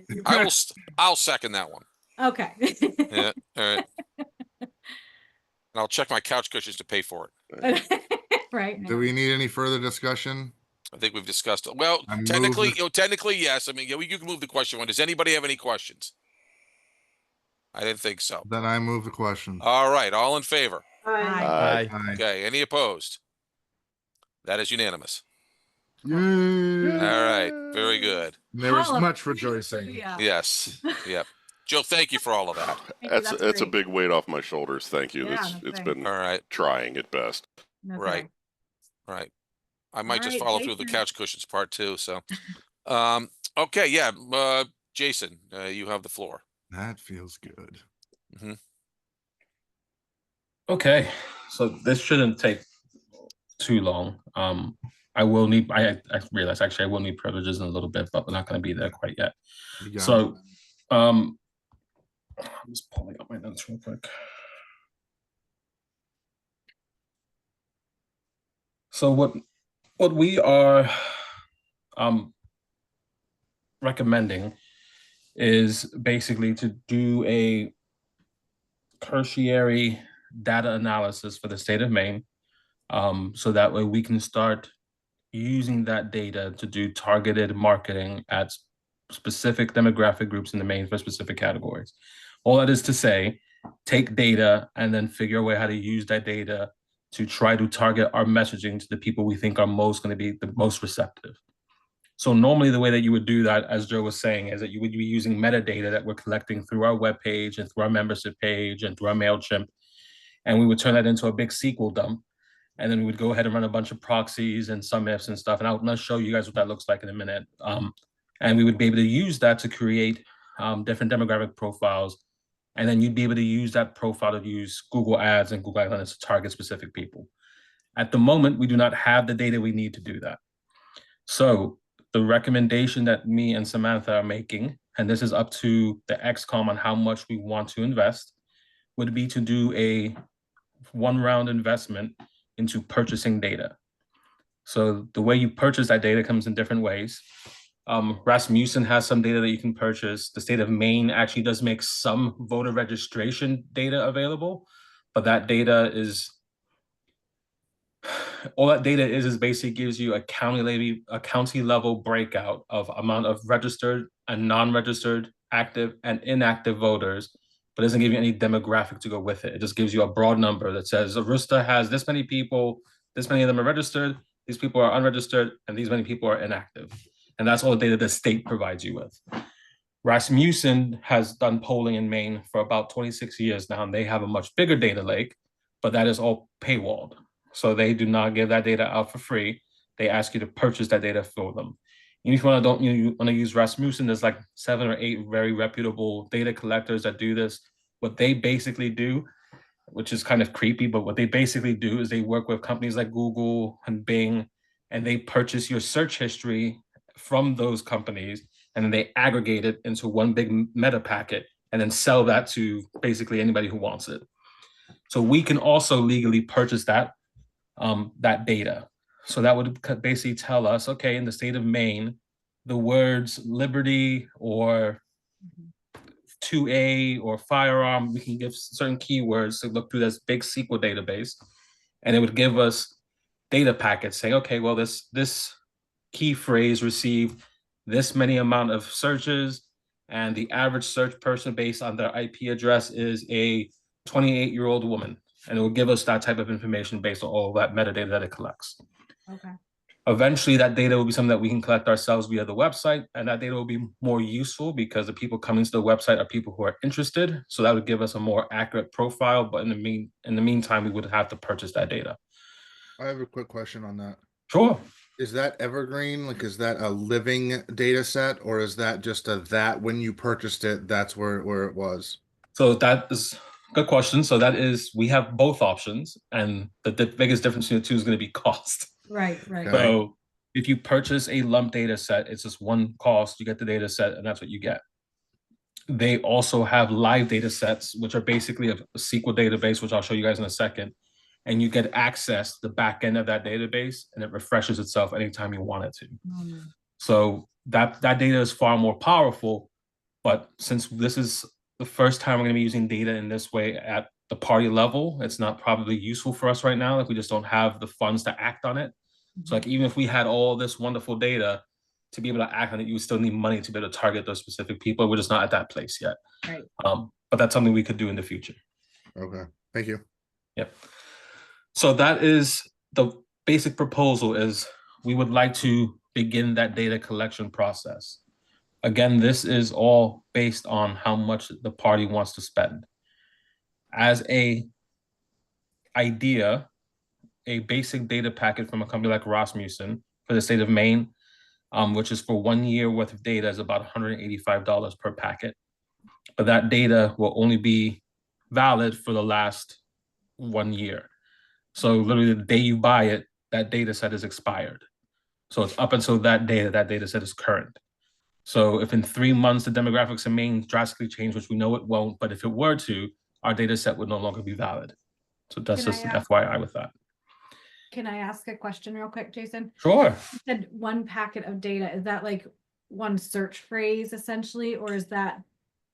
I'll second that one. Okay. Yeah. All right. And I'll check my couch cushions to pay for it. Right. Do we need any further discussion? I think we've discussed it. Well, I move technically, the- technically, yes. I mean, you can move the question one. Does anybody have any questions? I didn't think so. Then I move the question. All right. All in favor? Aye. Aye. Okay. Any opposed? That is unanimous. Yay. All right. Very good. There was Hallelujah. much rejoicing. Yeah. Yes. Yep. Joe, thank you for all of that. Thank you, That's a great. big weight off my shoulders. Thank you. Yeah, It's that's been All right. trying at best. That's Right. Right. I might just right, follow through the Jason. couch cushions part too. So, okay. Yeah. Jason, you have the floor. That feels good. Okay, so this shouldn't take too long. I will need, I realize actually I will need privileges in a little bit, but we're not going to be there quite yet. You got it. So, I'm just pulling up my notes real quick. So what we are recommending is basically to do a tertiary data analysis for the state of Maine, so that way we can start using that data to do targeted marketing at specific demographic groups in the Maine for specific categories. All that is to say, take data and then figure a way how to use that data to try to target our messaging to the people we think are most going to be the most receptive. So normally the way that you would do that, as Joe was saying, is that you would be using metadata that we're collecting through our webpage and through our membership page and through our MailChimp. And we would turn that into a big SQL dump. And then we would go ahead and run a bunch of proxies and some ifs and stuff. And I'll show you guys what that looks like in a minute. And we would be able to use that to create different demographic profiles. And then you'd be able to use that profile to use Google Ads and Google Analytics to target specific people. At the moment, we do not have the data we need to do that. So the recommendation that me and Samantha are making, and this is up to the XCOM on how much we want to invest, would be to do a one-round investment into purchasing data. So the way you purchase that data comes in different ways. Rasmussen has some data that you can purchase. The state of Maine actually does make some voter registration data available, but that data is, all that data is basically gives you a county level breakout of amount of registered and non-registered, active and inactive voters, but doesn't give you any demographic to go with it. It just gives you a broad number that says Arusta has this many people, this many of them are registered, these people are unregistered, and these many people are inactive. And that's all the data the state provides you with. Rasmussen has done polling in Maine for about 26 years now, and they have a much bigger data lake, but that is all paywalled. So they do not give that data out for free. They ask you to purchase that data for them. And if you want to use Rasmussen, there's like 7 or 8 very reputable data collectors that do this. What they basically do, which is kind of creepy, but what they basically do is they work with companies like Google and Bing, and they purchase your search history from those companies, and then they aggregate it into one big meta packet and then sell that to basically anybody who wants it. So we can also legally purchase that data. So that would basically tell us, okay, in the state of Maine, the words liberty or 2A or firearm, we can give certain keywords to look through this big SQL database, and it would give us data packets saying, okay, well, this key phrase received this many amount of searches, and the average search person based on their IP address is a 28-year-old woman. And it will give us that type of information based on all that metadata that it collects. Okay. Eventually, that data will be something that we can collect ourselves via the website, and that data will be more useful because the people coming to the website are people who are interested. So that would give us a more accurate profile. But in the meantime, we would have to purchase that data. I have a quick question on that. Sure. Is that evergreen? Like, is that a living data set, or is that just that when you purchased it, that's where it was? So that is Good question. So that is, we have both options, and the biggest difference between the two is going to be cost. Right, right. Okay. So if you purchase a lump data set, it's just one cost. You get the data set, and that's what you get. They also have live data sets, which are basically a SQL database, which I'll show you guys in a second. And you get access to the back end of that database, and it refreshes itself anytime you want it to. So that data is far more powerful. But since this is the first time we're going to be using data in this way at the party level, it's not probably useful for us right now. Like, we just don't have the funds to act on it. So like, even if we had all this wonderful data to be able to act on it, you would still need money to be able to target those specific people. We're just not at that place yet. Right. But that's something we could do in the future. Okay. Thank you. Yep. So that is the basic proposal. Is we would like to begin that data collection process. Again, this is all based on how much the party wants to spend. As a idea, a basic data packet from a company like Rasmussen for the state of Maine, which is for 1 year worth of data, is about $185 per packet. But that data will only be valid for the last 1 year. So literally the day you buy it, that data set is expired. So it's up until that day that data set is current. So if in 3 months the demographics in Maine drastically change, which we know it won't, but if it were to, our data set would no longer be valid. So that's Can I just ask- FYI with that. Can I ask a question real quick, Jason? Sure. You said one packet of data. Is that like one search phrase essentially, or is that?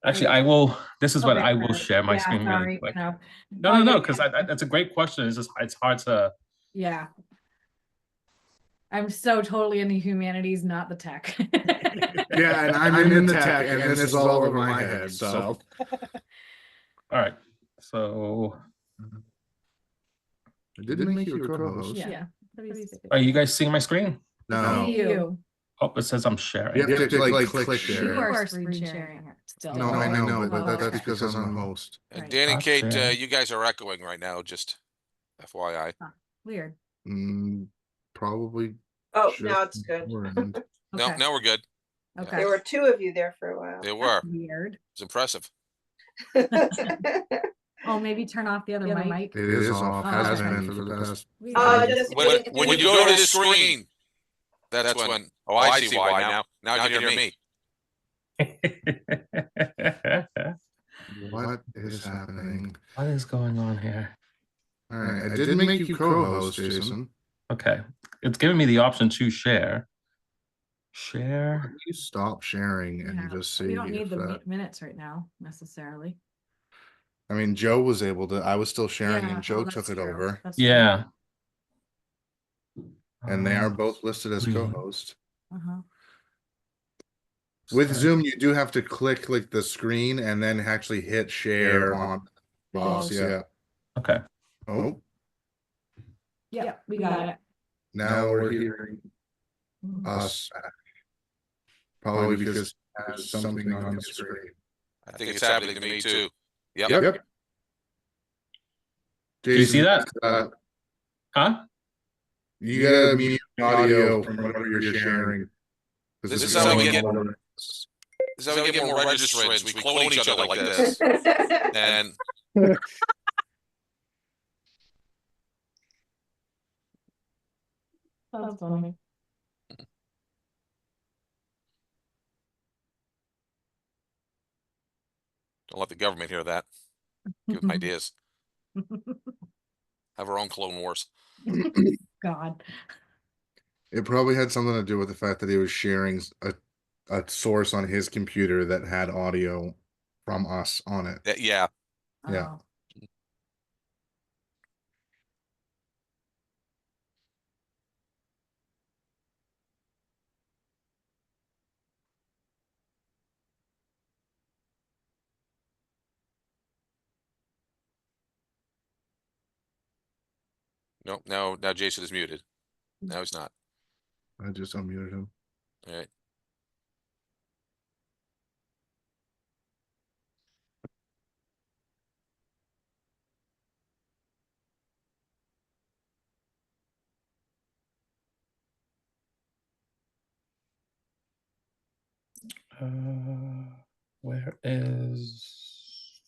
Actually, I will, this is what Okay, I will perfect. share my Yeah, screen really sorry, quick. no. No, because that's a great question. It's just, it's hard to. Yeah. I'm so totally in the humanities, not the tech. Yeah, and I'm in the tech, and this is all over my head. So, All right. So I didn't make you a co-host. Yeah. are you guys seeing my screen? No, You. Oh, it says I'm sharing. you have to like click You share. are screen sharing still. No, I know, but Oh, that's okay. because I'm the host. And Right. Dan and Kate, Gotcha. you guys are echoing right now, just FYI. Weird. Probably. Oh, just now it's good. your end. No, Okay. now we're good. Okay. There were two of you there for a while. They were. Weird. It's impressive. Oh, maybe turn off the other mic. It is off. Oh, Has okay. been for the past. Just When you go to the screen, that's when. Oh, I see why now. Now you can hear me. What is happening? What is going on here? All right, I did make you co-host, Jason. Okay. It's giving me the option to share. Share. You stop sharing and Yeah, just see we don't need if the that. minutes right now necessarily. I mean, Joe was able to. I was still sharing, Yeah, and Joe that's took it true. over, That's true. Yeah. and they are both listed as Hmm. co-host. Uh-huh. With Zoom, you do have to click like the screen and then actually hit share on boss. Yeah. Okay. Oh, Yeah, we got it. now we're hearing Mhm. us. Probably because there's something on the screen. I think it's happening to me too. Yep. Yep. Do you see that? Huh? You gotta mute audio from whatever you're sharing. This is how we get more registrants. We clone each other like this. And That's funny. don't let the government hear that. Give them ideas. Have our own Clone Wars. God. It probably had something to do with the fact that he was sharing a source on his computer that had audio from us on it. Yeah. Yeah. Oh. No, now Jason is muted. Now he's not. I just unmuted him. All right. Where is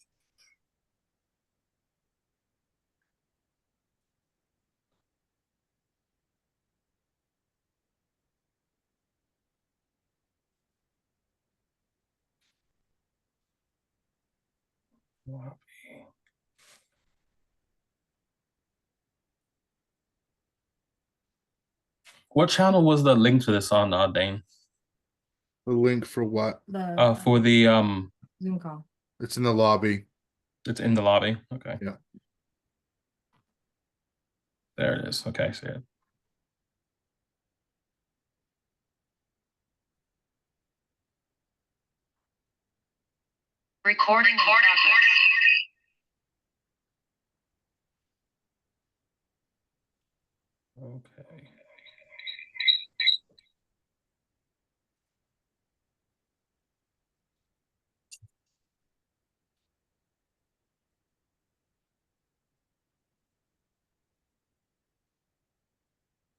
What channel was the link to this on, Dane? The link for what? The For the Zoom call. It's in the lobby. it's in the lobby. Okay. Yeah. There it is. Okay, see it. Recording. Okay.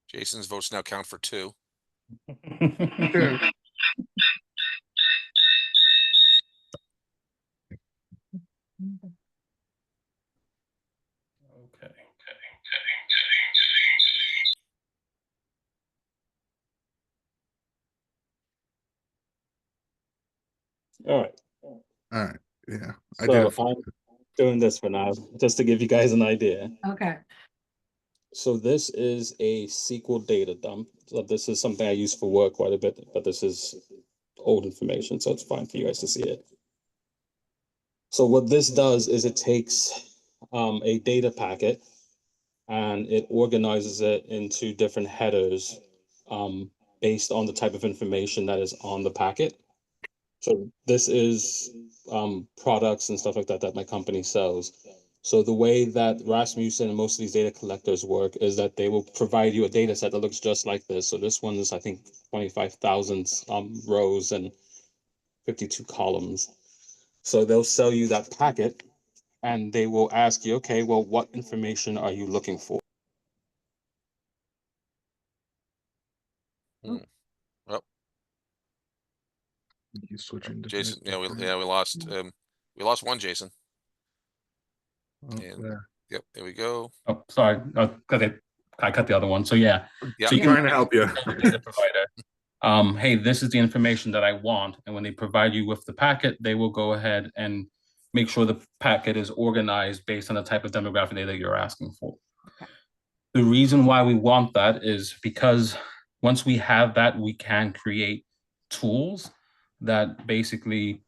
Jason's votes now count for 2. Okay. All right. All right. Yeah. I did it. So I'm doing this for now, just to give you guys an idea. Okay. So this is a SQL data dump. So this is something I use for work quite a bit, but this is old information, so it's fine for you guys to see it. So what this does is it takes a data packet and it organizes it into different headers based on the type of information that is on the packet. So this is products and stuff like that that my company sells. So the way that Rasmussen and most of these data collectors work is that they will provide you a data set that looks just like this. So this one is, I think, 25,000 rows and 52 columns. So they'll sell you that packet and they will ask you, okay, well, what information are you looking for? He's switching to Jason, connect we different- lost one Jason. Oh, And there. yep, there we go. Oh, sorry. I cut the other one. So yeah. Yeah. So you Trying to help you. data provider. Hey, this is the information that I want. And when they provide you with the packet, they will go ahead and make sure the packet is organized based on the type of demographic data you're asking for. The reason why we want that is because once we have that, we can create tools that basically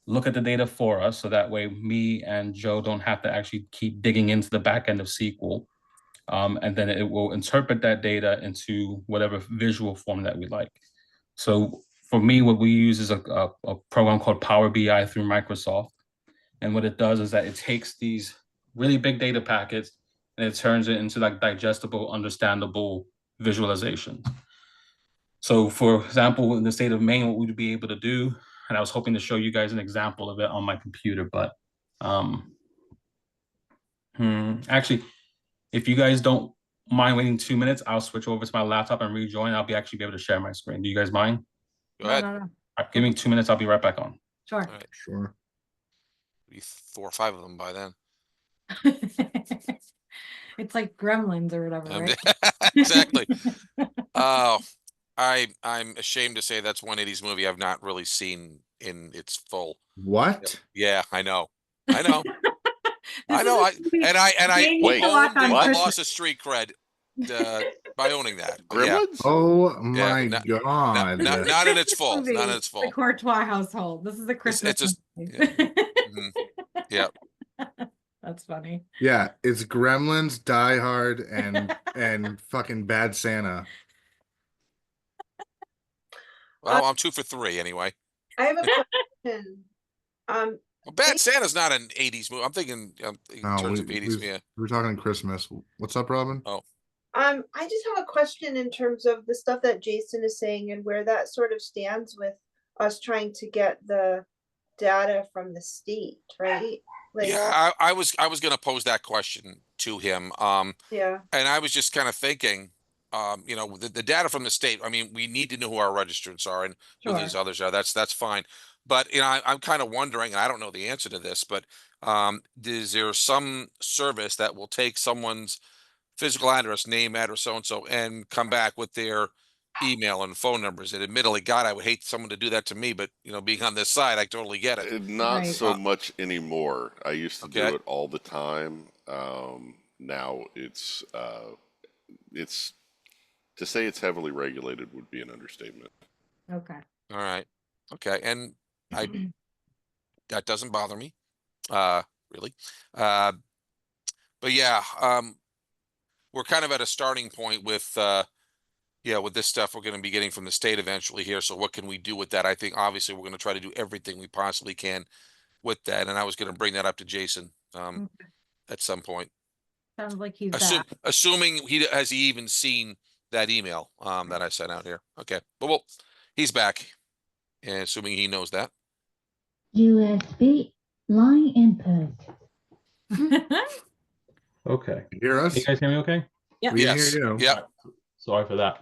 look at the data for us. So that way me and Joe don't have to actually keep digging into the back end of SQL. And then it will interpret that data into whatever visual form that we like. So for me, what we use is a program called Power BI through Microsoft. And what it does is that it takes these really big data packets and it turns it into like digestible, understandable visualizations. So for example, in the state of Maine, what we'd be able to do, and I was hoping to show you guys an example of it on my computer, but actually, if you guys don't mind waiting 2 minutes, I'll switch over to my laptop and rejoin. I'll be able to share my screen. Do you guys mind? Go ahead. No. All right, give me 2 minutes. I'll be right back on. Sure. All right. Sure. Be 4 or 5 of them by then. It's like Gremlins or whatever, right? Exactly. Oh, I'm ashamed to say that's one 80s movie I've not really seen in its full. What? Yeah, I know. I know. This I is know. a movie Jane needs wait, to watch on I Christmas. lost a street cred by owning that. But yeah, Gremlins? Oh my not- God. not in its full. Movie, Not in its The full. Courtois household. This is a Christmas just- movie. Mhm. Yeah. That's funny. Yeah, it's Gremlins, Die Hard, and fucking Bad Santa. Well, I'm 2 for 3 anyway. I have a question. Well, Bad Santa's not an 80s movie. I'm thinking in No, terms of 80s. Yeah. we're talking Christmas. What's up, Robin? Oh. I just have a question in terms of the stuff that Jason is saying and where that sort of stands with us trying to get the data from the state, right? Like, Yeah, I was going to pose that question to him. yeah, And I was just kind of thinking, the data from the state. I mean, we need to know who our registrants are and who Sure. these others are. That's fine. But I'm kind of wondering, and I don't know the answer to this, but is there some service that will take someone's physical address, name, address, so and so, and come back with their email and phone numbers. And admittedly, God, I would hate someone to do that to me, but being on this side, I totally get it. Not Right. so much anymore. I used to Okay. do it all the time. Now it's to say it's heavily regulated would be an understatement. Okay. All right. Okay. And that doesn't bother me. Really. But yeah, we're kind of at a starting point with with this stuff we're going to be getting from the state eventually here. So what can we do with that? I think obviously we're going to try to do everything we possibly can with that. And I was going to bring that up to Jason Okay. at some point. Sounds like he's back. Assuming he even seen that email that I sent out here. Okay. But well, he's back. And assuming he knows that. USB line input. Okay. You hear us? Can you guys hear me okay? Yep. We Yes. hear you. Yep. Sorry for that.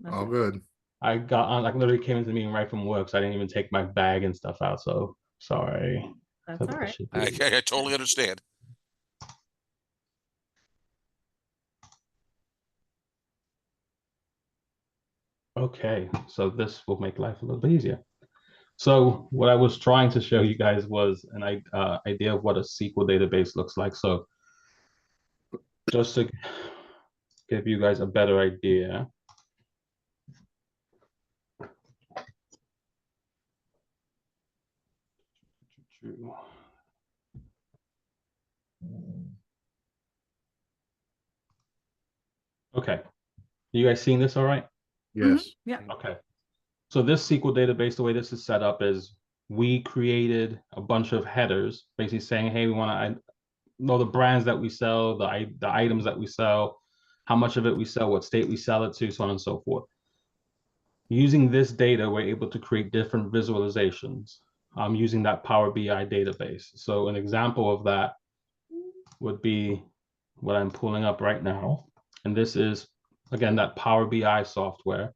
All good. I got on, like literally came into the meeting right from work, so I didn't even take my bag and stuff out. So sorry. That's all right. I totally understand. Okay, so this will make life a little bit easier. So what I was trying to show you guys was an idea of what a SQL database looks like. So just to give you guys a better idea. Okay, you guys seeing this all right? Yes. Yeah. Okay. So this SQL database, the way this is set up is we created a bunch of headers basically saying, hey, we want to know the brands that we sell, the items that we sell, how much of it we sell, what state we sell it to, so on and so forth. Using this data, we're able to create different visualizations using that Power BI database. So an example of that would be what I'm pulling up right now. And this is, again, that Power BI software.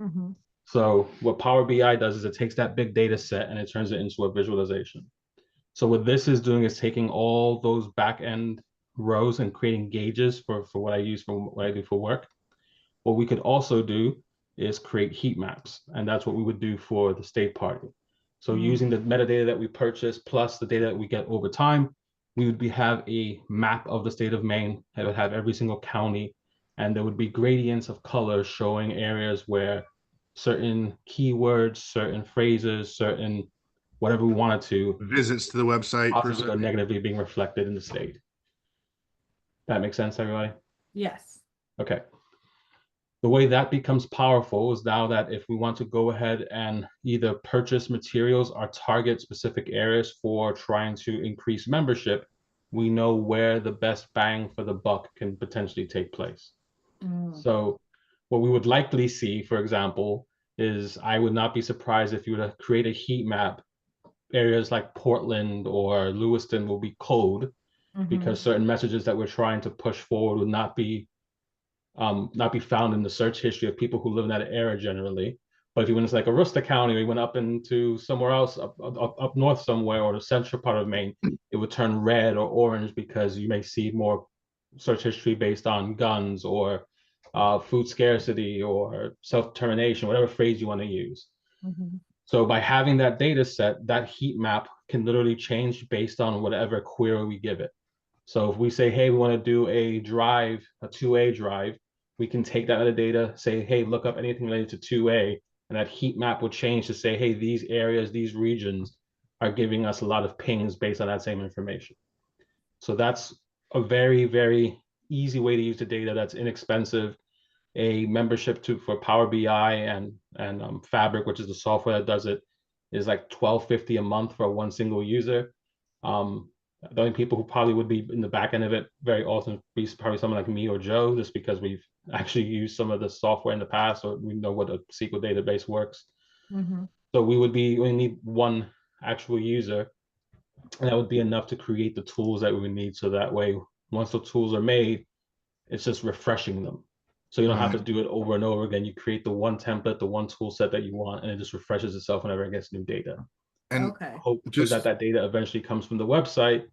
Mm-hmm. So what Power BI does is it takes that big data set and it turns it into a visualization. So what this is doing is taking all those back end rows and creating gauges for what I use for what I do for work. What we could also do is create heat maps, and that's what we would do for the state party. So using the metadata that we purchase plus the data that we get over time, we would have a map of the state of Maine that would have every single county, and there would be gradients of color showing areas where certain keywords, certain phrases, certain whatever we wanted to, Visits to the website. positively or negatively being reflected in the state. That makes sense, everybody? Yes. Okay. The way that becomes powerful is now that if we want to go ahead and either purchase materials or target specific areas for trying to increase membership, we know where the best bang for the buck can potentially take place. So what we would likely see, for example, is I would not be surprised if you were to create a heat map. Areas like Portland or Lewiston will be cold because certain messages that we're trying to push forward would not be found in the search history of people who live in that area generally. But if you went into like Aroostook County, or you went up into somewhere else up north somewhere, or the central part of Maine, it would turn red or orange because you may see more search history based on guns or food scarcity or self-determination, whatever phrase you want to use. So by having that data set, that heat map can literally change based on whatever query we give it. So if we say, hey, we want to do a drive, a 2A drive, we can take that metadata, say, hey, look up anything related to 2A, and that heat map will change to say, hey, these areas, these regions are giving us a lot of pings based on that same information. So that's a very, very easy way to use the data that's inexpensive. A membership for Power BI and Fabric, which is the software that does it, is like $12.50 a month for one single user. The only people who probably would be in the back end of it very often be probably someone like me or Joe, just because we've actually used some of the software in the past, or we know what a SQL database works. So we need one actual user, and that would be enough to create the tools that we would need. So that way, once the tools are made, it's just refreshing them. So you don't have to do it over and over again. You create the one template, the one tool set that you want, and it just refreshes itself whenever it gets new data. And hope that data eventually comes from the website,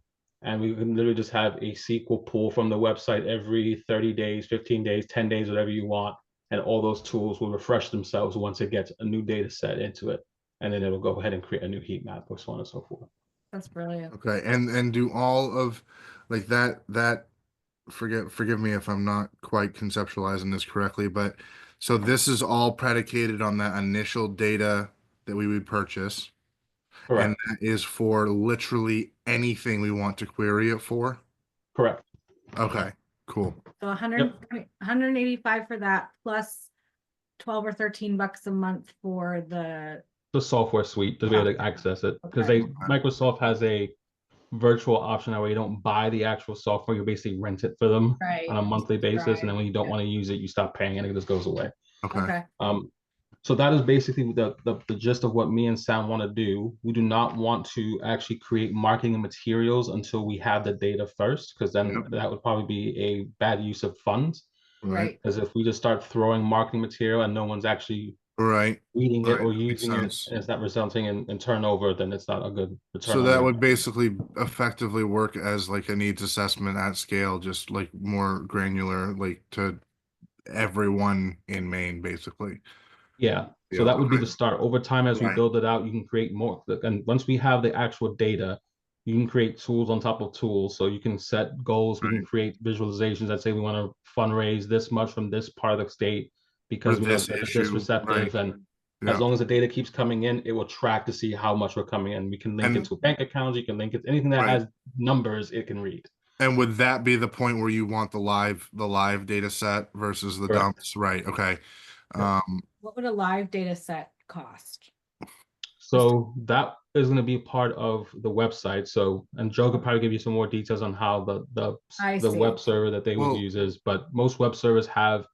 and we can literally just have a SQL pull from the website every 30 days, 15 days, 10 days, whatever you want, and all those tools will refresh themselves once it gets a new data set into it, and then it'll go ahead and create a new heat map or so on and so forth. That's brilliant. Okay, and do all of like that forgive me if I'm not quite conceptualizing this correctly, but so this is all predicated on that initial data that we would purchase, and Correct. that is for literally anything we want to query it for. Correct. Okay, cool. So 185 for that, plus 12 or 13 bucks a month for the software suite to be able to access it, because Okay. Microsoft has a virtual option where you don't buy the actual software, you basically rent it for them Right. on a monthly basis, and then when you don't Yeah. want to use it, you stop paying and it just goes away. Okay. So that is basically the gist of what me and Sam want to do. We do not want to actually create marketing materials until we have the data first, because then that would probably be a bad use of funds. Right. Because if we just start throwing marketing material and no one's actually reading it or using it, and it's not resulting in turnover, then it's not a good return. So that would basically effectively work as like a needs assessment at scale, just like more granular, like to everyone in Maine, basically. Yeah. So that would be the start. Over time, as we build it out, you can create more. And once we have the actual data, you can create tools on top of tools. So you can set goals. We can create visualizations that say we want to fundraise this much from this part of the state because we know that this receptive. And as long as the data keeps coming in, it will track to see how much we're coming in. We can link it to bank accounts. You can link it to anything that has numbers it can read. And would that be the point where you want the live data set versus the dumps? Right. Okay. What would a live data set cost? So that is going to be part of the website. So, and Joe could probably give you some more details on how the web server that they would use is, but most web servers have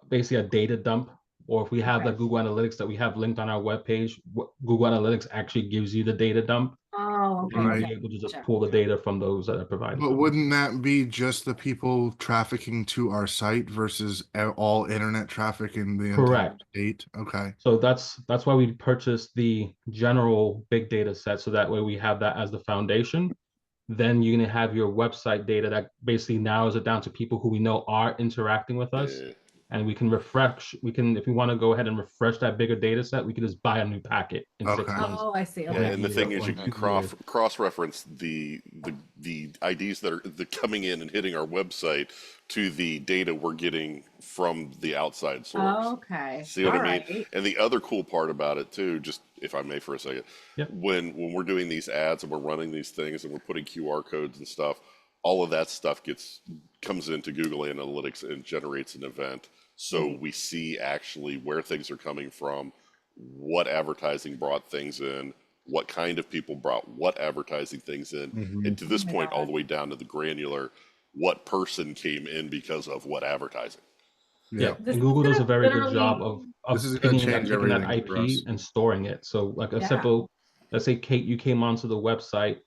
basically a data dump, or if we have the Google Analytics that we have linked on our webpage, Google Analytics actually gives you the data dump. Oh, okay. And you're able to just pull the data from those that are provided. But wouldn't that be just the people trafficking to our site versus all internet traffic in the entire state? Okay. So that's why we purchased the general big data set, so that way we have that as the foundation. Then you're gonna have your website data that basically narrows it down to people who we know are interacting with us. And we can refresh, if we want to go ahead and refresh that bigger data set, we can just buy a new packet in 6 months. Oh, I see. Yeah, and the thing is, you can cross-reference the IDs that are coming in and hitting our website to the data we're getting from the outside source. Okay. See what I mean? And the other cool part about it too, just if I may for a second, when we're doing these ads and we're running these things and we're putting QR codes and stuff, all of that stuff comes into Google Analytics and generates an event. So we see actually where things are coming from, what advertising brought things in, what kind of people brought what advertising things in, and to this point, all the way down to the granular, what person came in because of what advertising. Yeah, and Google does a very good job of taking that IP and storing it. So like a simple, let's say Kate, you came onto the website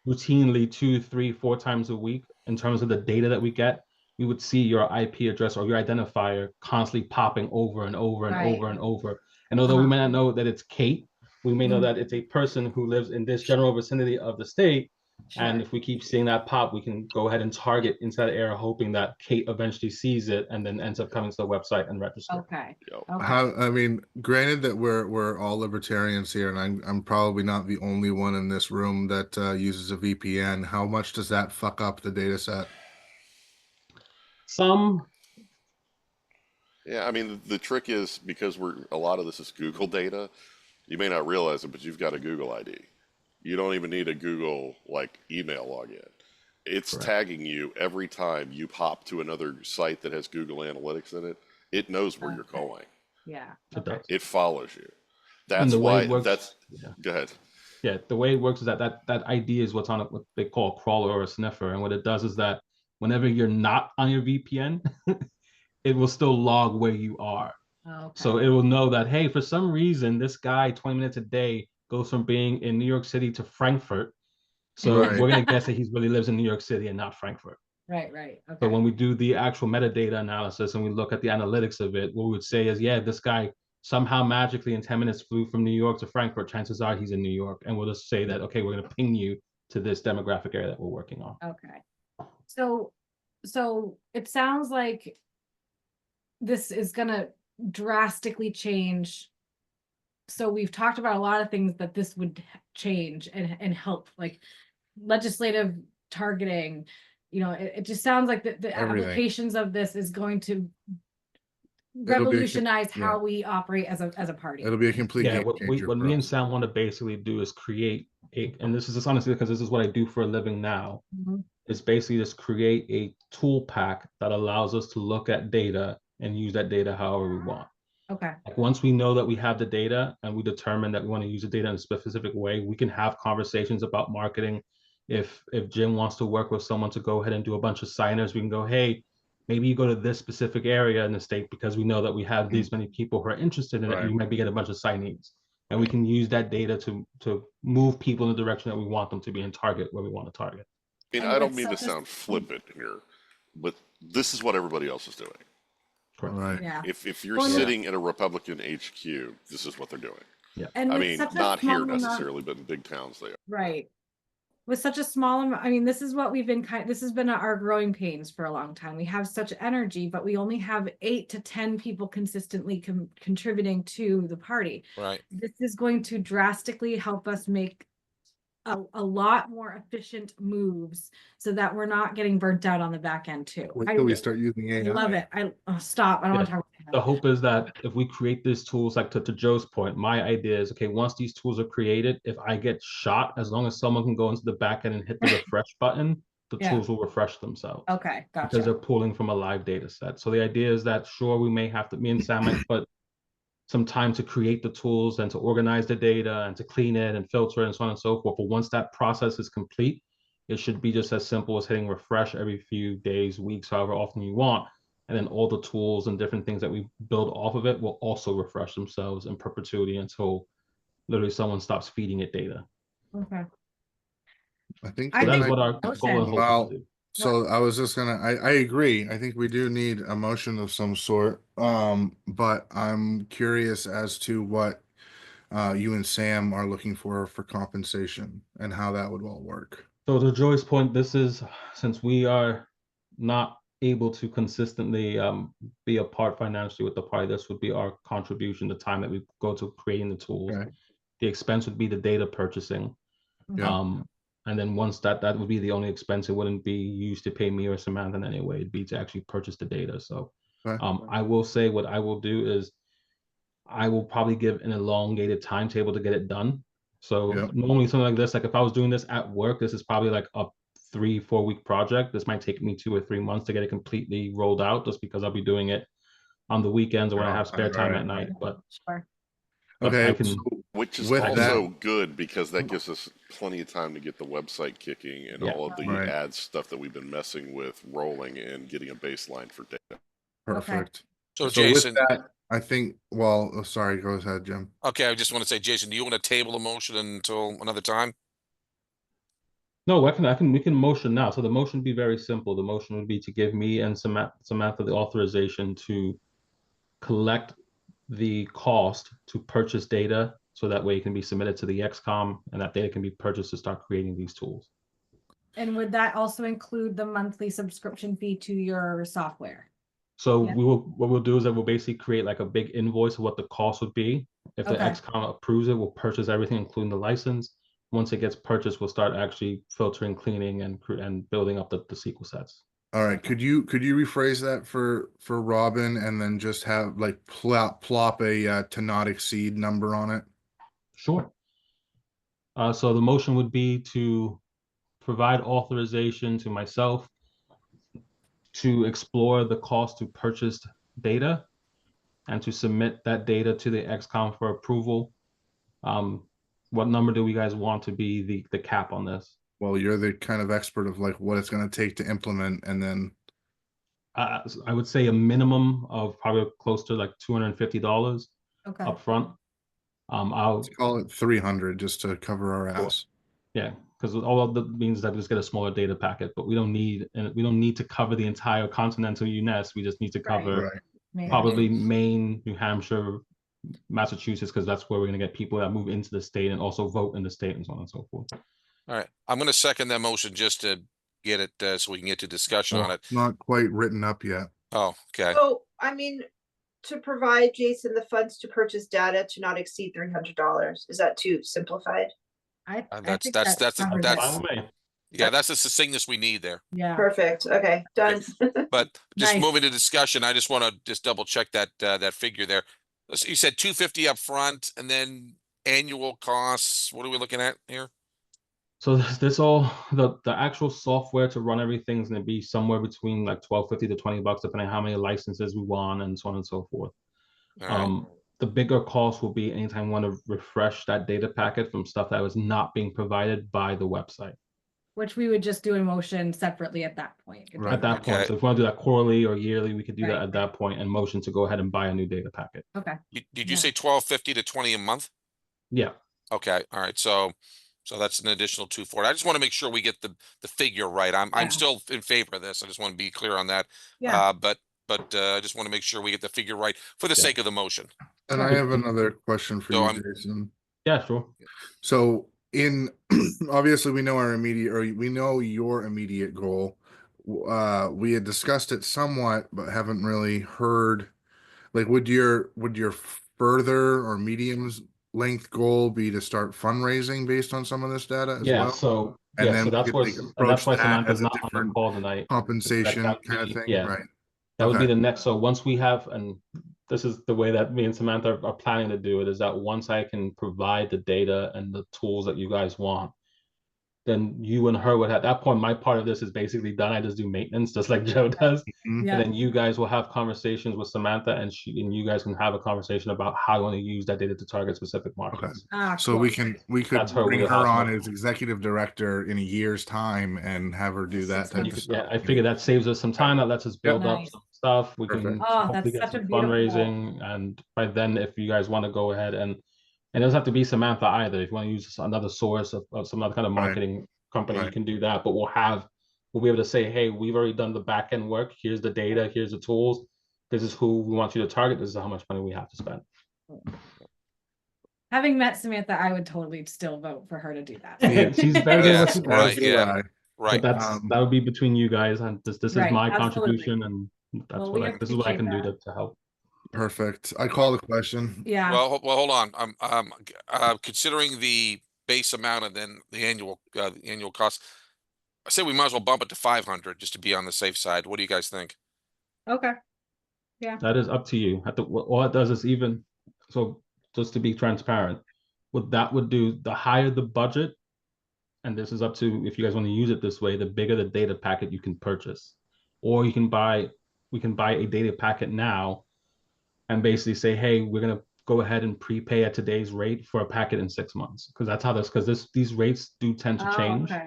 routinely 2, 3, 4 times a week. In terms of the data that we get, we would see your IP address or your identifier constantly popping over and over and over and over. And although we may not know that it's Kate, we may know that it's a person who lives in this general vicinity of the state. And if we keep seeing that pop, we can go ahead and target inside the area, hoping that Kate eventually sees it and then ends up coming to the website and register. Okay. I mean, granted that we're all libertarians here, and I'm probably not the only one in this room that uses a VPN. How much does that fuck up the data set? Some. Yeah, I mean, the trick is, because a lot of this is Google data, you may not realize it, but you've got a Google ID. You don't even need a Google email login. It's tagging you every time you pop to another site that has Google Analytics in it. It knows where you're going. Yeah. It follows you. That's why. Go ahead. Yeah, the way it works is that ID is what's on what they call a crawler or a sniffer, and what it does is that whenever you're not on your VPN, it will still log where you are. So it will know that, hey, for some reason, this guy 20 minutes a day goes from being in New York City to Frankfurt. So we're going to guess that he really lives in New York City and not Frankfurt. Right. Okay. So when we do the actual metadata analysis and we look at the analytics of it, what we would say is, yeah, this guy somehow magically in 10 minutes flew from New York to Frankfurt. Chances are he's in New York. And we'll just say that, okay, we're going to ping you to this demographic area that we're working on. Okay. So it sounds like this is gonna drastically change. So we've talked about a lot of things that this would change and help, like legislative targeting. You know, it just sounds like the Everything. applications of this is going to It'll be a revolutionize yeah. how we operate as a party. It'll be a complete Yeah, game what changer what for me and us. Sam want to basically do is create and this is just honestly because this is what I do for a living now, Mhm. is basically just create a tool pack that allows us to look at data and use that data however we want. Okay, Like once we know that we have the data and we determine that we want to use the data in a specific way, we can have conversations about marketing. If Jim wants to work with someone to go ahead and do a bunch of signers, we can go, hey, maybe you go to this specific area in the state because we know that we have these many people who are interested in it, and Right. you might be getting a bunch of signees. And we can use that data to move people in the direction that we want them to be and target where we want to target. I mean, And I don't with mean to such a- sound flippant here, but this is what everybody else is doing. Correct. Right. yeah. If you're Well, yeah. sitting in a Republican HQ, this is what they're doing. And I with mean, such a not small here amount- necessarily, but in big towns they are. Right. With such a small amount, I mean, this is what we've been this has been our growing pains for a long time. We have such energy, but we only have 8 to 10 people consistently contributing to the party. Right. This is going to drastically help us make a lot more efficient moves so that we're not getting burnt out on the back end too. Wait till we start using I AI. love it. Stop. I don't want to Yeah. talk about The that. hope is that if we create these tools, like to Joe's point, my idea is, okay, once these tools are created, if I get shot, as long as someone can go into the back end and hit the refresh button, the Yeah. tools will refresh themselves. Okay, Because gotcha. they're pulling from a live data set. So the idea is that, sure, we may have to, me and Sam might put some time to create the tools and to organize the data and to clean it and filter it and so on and so forth. But once that process is complete, it should be just as simple as hitting refresh every few days, weeks, however often you want. And then all the tools and different things that we build off of it will also refresh themselves in perpetuity until literally someone stops feeding it data. Okay. I think I So the that's think what our motion. goal and hope Well, is to do. so I was just gonna, I agree. I think we do need a motion of some sort. But I'm curious as to what you and Sam are looking for compensation and how that would all work. So to Joy's point, this is, since we are not able to consistently be a part financially with the party, this would be our contribution, the time that we go to creating the tools. Okay. The expense would be the data purchasing. Yeah. And then once that would be the only expense, it wouldn't be used to pay me or Samantha in any way. It'd be to actually purchase the data. So Okay. I will say what I will do is I will probably give an elongated timetable to get it done. So Yep. normally something like this, like if I was doing this at work, this is probably like a 3-4 week project. This might take me 2 or 3 months to get it completely rolled out, just because I'll be doing it on the weekends or when I have spare time at night. But Sure. Okay. I can, so Which is with also that, good because that gives us plenty of time to get the website kicking and Yeah. all of the Right. ad stuff that we've been messing with rolling and getting a baseline for data. perfect. So So with Jason, that, I think, well, sorry, go ahead, Jim. okay, I just want to say, Jason, do you want to table a motion until another time? no, we can motion now. So the motion would be very simple. The motion would be to give me and Samantha the authorization to collect the cost to purchase data, so that way it can be submitted to the XCOM and that data can be purchased to start creating these tools. And would that also include the monthly subscription fee to your software? So Yeah. what we'll do is that we'll basically create like a big invoice of what the cost would be. If the Okay. XCOM approves it, we'll purchase everything, including the license. Once it gets purchased, we'll start actually filtering, cleaning, and building up the SQL sets. All right. Could you rephrase that for Robin and then just have like plop a to not exceed number on it? Sure. So the motion would be to provide authorization to myself to explore the cost to purchase data and to submit that data to the XCOM for approval. What number do we guys want to be the cap on this? Well, you're the kind of expert of like what it's going to take to implement, and then I would say a minimum of probably close to like $250 Okay. upfront. I'll let's call it 300 just to cover our ass. Yeah, because all that means is that we just get a smaller data packet, but we don't need to cover the entire continental US. We just need to cover Right. probably Maine, New Hampshire, Massachusetts, because that's where we're going to get people that move into the state and also vote in the state and so on and so forth. All right, I'm going to second that motion just to get it so we can get to discussion on it. Not quite written up yet. Oh, okay. So, I mean, to provide Jason the funds to purchase data to not exceed $300. Is that too simplified? I That's think that's that that's covers that's it. Fine with me. yeah, that's the succinctness we need there. Yeah, Perfect. Okay, done. But just Nice. moving to discussion, I just want to just double check that that figure there. So you said 250 up front and then annual costs. What are we looking at here? So this all the actual software to run everything is going to be somewhere between like $12.50 to $20, depending on how many licenses we want and so on and so forth. All right. The bigger cost will be anytime we want to refresh that data packet from stuff that was not being provided by the website. which we would just do in motion separately at that point. Right. At that Okay. point, so if we want to do that quarterly or yearly, we could do that Right. at that point and motion to go ahead and buy a new data packet. Okay. Did you Yeah. say 1250 to 20 a month? Yeah. Okay. All right. So that's an additional 240. I just want to make sure we get the figure right. I'm Yeah. still in favor of this. I just want to be clear on that. Yeah. But I just want to make sure we get the figure right for the Yeah. sake of the motion. And I have another question for So you, I'm- Jason. Yeah, sure. So in obviously we know our immediate, or we know your immediate goal. We had discussed it somewhat, but haven't really heard. Like, would your further or mediums length goal be to start fundraising based on some of this data as Yeah. well? So And yeah. then So we that's could, where like, and approach that's why that Samantha's as a not on the different call tonight. compensation That would kind of be- thing, yeah. right? That would be Okay. the next. So once we have, and this is the way that me and Samantha are planning to do it, is that once I can provide the data and the tools that you guys want, then you and her would, at that point, my part of this is basically done. I just do maintenance, just like Joe does. Mhm. Yeah. And then you guys will have conversations with Samantha, and you guys can have a conversation about how you want to use that data to target specific markets. Ah, So cool. we could That's her bring her wheelhouse. on as executive director in a year's time and have her do that type You of could, stuff. yeah, I figure that saves us some time. That lets us build up Nice. some stuff. We Perfect. can Oh, hopefully that's get such a some beautiful- fundraising, and by then, if you guys want to go ahead and it doesn't have to be Samantha either. If you want to use another source of some other kind of Right. marketing company, you Right. can do that. But we'll be able to say, hey, we've already done the back end work. Here's the data. Here's the tools. This is who we want you to target. This is how much money we have to spend. Having met Samantha, I would totally still vote for her to do that. Yeah. She's very good Yes, with right, As do yeah. I. Right. But that would be between you guys, and this is Right, my absolutely. contribution, and that's Well, what we this is what I can do appreciate to help. Perfect. I call the question. Yeah. Well, hold on. Considering the base amount and then the annual cost, I say we might as well bump it to 500 just to be on the safe side. What do you guys think? Okay. That is up to you. All it does is even, so just to be transparent, what that would do, the higher the budget, and this is up to, if you guys want to use it this way, the bigger the data packet you can purchase. Or we can buy a data packet now and basically say, hey, we're going to go ahead and prepay at today's rate for a packet in 6 months. Because that's how these rates do tend to Oh, change. okay.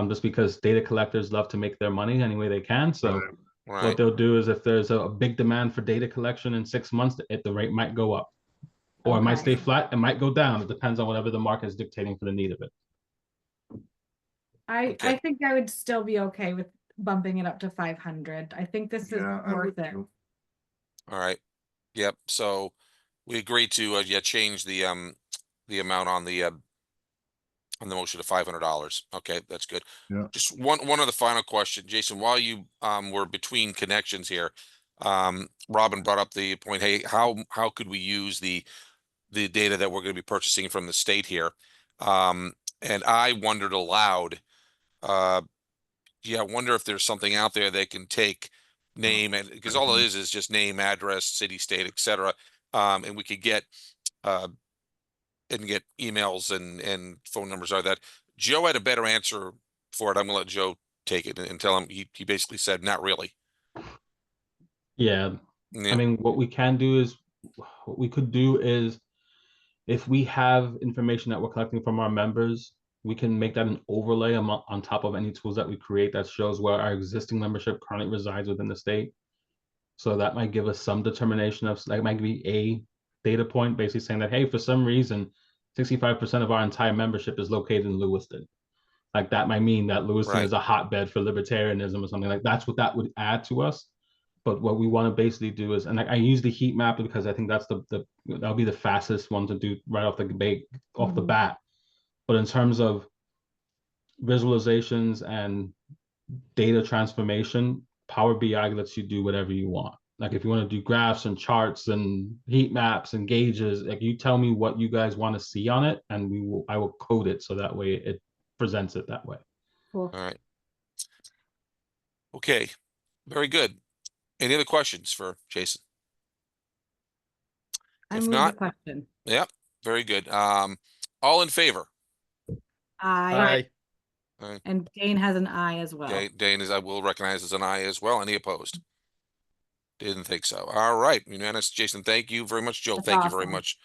Just because data collectors love to make their money any way they can. So Right. what Right. they'll do is, if there's a big demand for data collection in 6 months, the rate might go up, or it might Okay. stay flat. It might go down. It depends on whatever the market is dictating for the need of it. I Okay. think I would still be okay with bumping it up to 500. I think this is Yeah, I worth would it. too. All right. Yep. So we agreed to change the amount on the motion to $500. Okay, that's good. Yeah. Just one other final question, Jason. While you were between connections here, Robin brought up the point. Hey, how could we use the data that we're going to be purchasing from the state here? And I wondered aloud. I wonder if there's something out there that can take name, and because all it is just name, address, city, state, etc. And we could get emails and phone numbers are that. Joe had a better answer for it. I'm gonna let Joe take it and tell him. He basically said not really. Yeah. Yeah. I mean, what we could do is, if we have information that we're collecting from our members, we can make that an overlay on top of any tools that we create that shows where our existing membership currently resides within the state. So that might give us some determination of, like, might be a data point basically saying that, hey, for some reason, 65% of our entire membership is located in Lewiston. Like, that might mean that Lewiston Right. is a hotbed for libertarianism or something. Like, that's what that would add to us. But what we want to basically do is, and I use the heat map because I think that's that'll be the fastest one to do right off the bat. But in terms of visualizations and data transformation, Power BI lets you do whatever you want. like if you want to do graphs and charts and heat maps and gauges, like you tell me what you guys want to see on it, and I will code it so that way it presents it that way. Cool. All right. Okay. Very good. Any other questions for Jason? I If move not, the question. Yep. Very good. All in favor? I, Aye. and Dane has an I as well. Dane is, I will recognize as an aye as well. Any opposed? Didn't think so. All right. Unanimous. Jason, thank you very much. Joe, That's thank you very awesome. much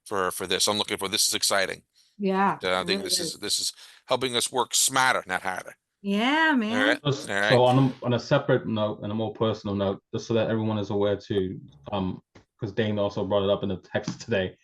for this. I'm looking for this. Is exciting. Yeah. I it think really this is helping us work smarter, not harder. Yeah, All man. right. Just- All right. So on a separate note and a more personal note, just so that everyone is aware too, because Dane also brought it up in the text today.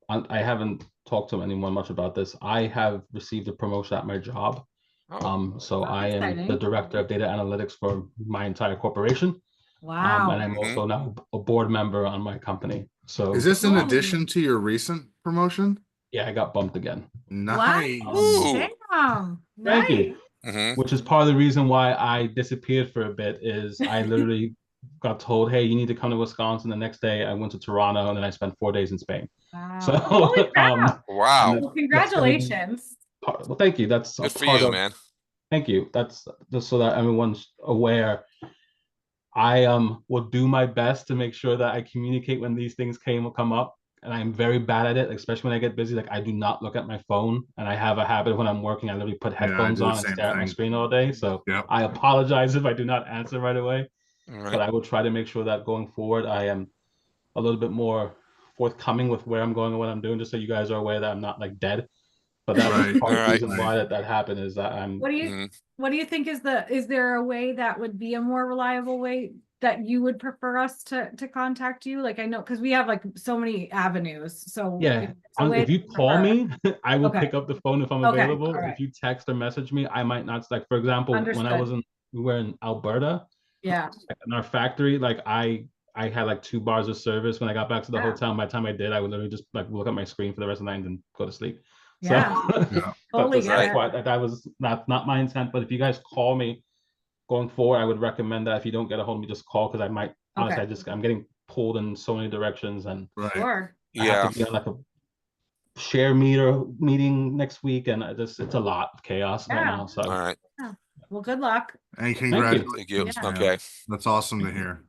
I haven't talked to anyone much about this. I have received a promotion at my job. Oh, So That's I am the exciting. director of data analytics for my entire corporation. Wow. And I'm also now a board member on my company. So Is this in Oh. addition to your recent promotion? yeah, I got bumped again. Nice. Ooh. Damn. Thank Nice. you. Which is part of the reason why I disappeared for a bit. Is I literally got told, "Hey, you need to come to Wisconsin." The next day, I went to Toronto, and then I spent 4 days in Spain. Wow. So, Holy crap. Wow. and Well, congratulations. well, thank you. That's a Good for part you, of. man. Thank you. That's just so that everyone's aware. I will do my best to make sure that I communicate when these things come up, and I'm very bad at it, especially when I get busy. Like I do not look at my phone, and I have a habit of when I'm working, I literally put I headphones do the on and same stare at my thing. screen all day. So Yep. I apologize if I do not answer right away, All but right. I will try to make sure that going forward, I am a little bit more forthcoming with where I'm going and what I'm doing, just so you guys are aware that I'm not like dead. But that was Right. part of the All right. reason why that happened is that I'm. What do you Mhm. what do you think is there a way that would be a more reliable way that you would prefer us to contact you? Like I know because we have like so many avenues. So Yeah, it's a way if you that call prefer. me, I will Okay. pick up the phone if I'm Okay, available. all right. If you text or message me, I might not. Like for example, when I Understood. we were in Alberta, Yeah. in our factory, like I had like 2 bars of service. When I got back to the Yeah. hotel, by the time I did, I would literally just like look at my screen for the rest of the night and then go to sleep. Yeah. So, Yeah. but Totally that's get it. why that was not my intent. But if you guys call me going forward, I would recommend that if you don't get a hold of me, just call because I might honestly, Okay. I'm getting pulled in so many directions and. Right. Sure. I have Yeah. to be on like a share meeting next week, and it's a lot of chaos right Yeah. now. So All right. Well, good luck. And you. congratulations. Thank you. Yeah. Okay. That's awesome to hear.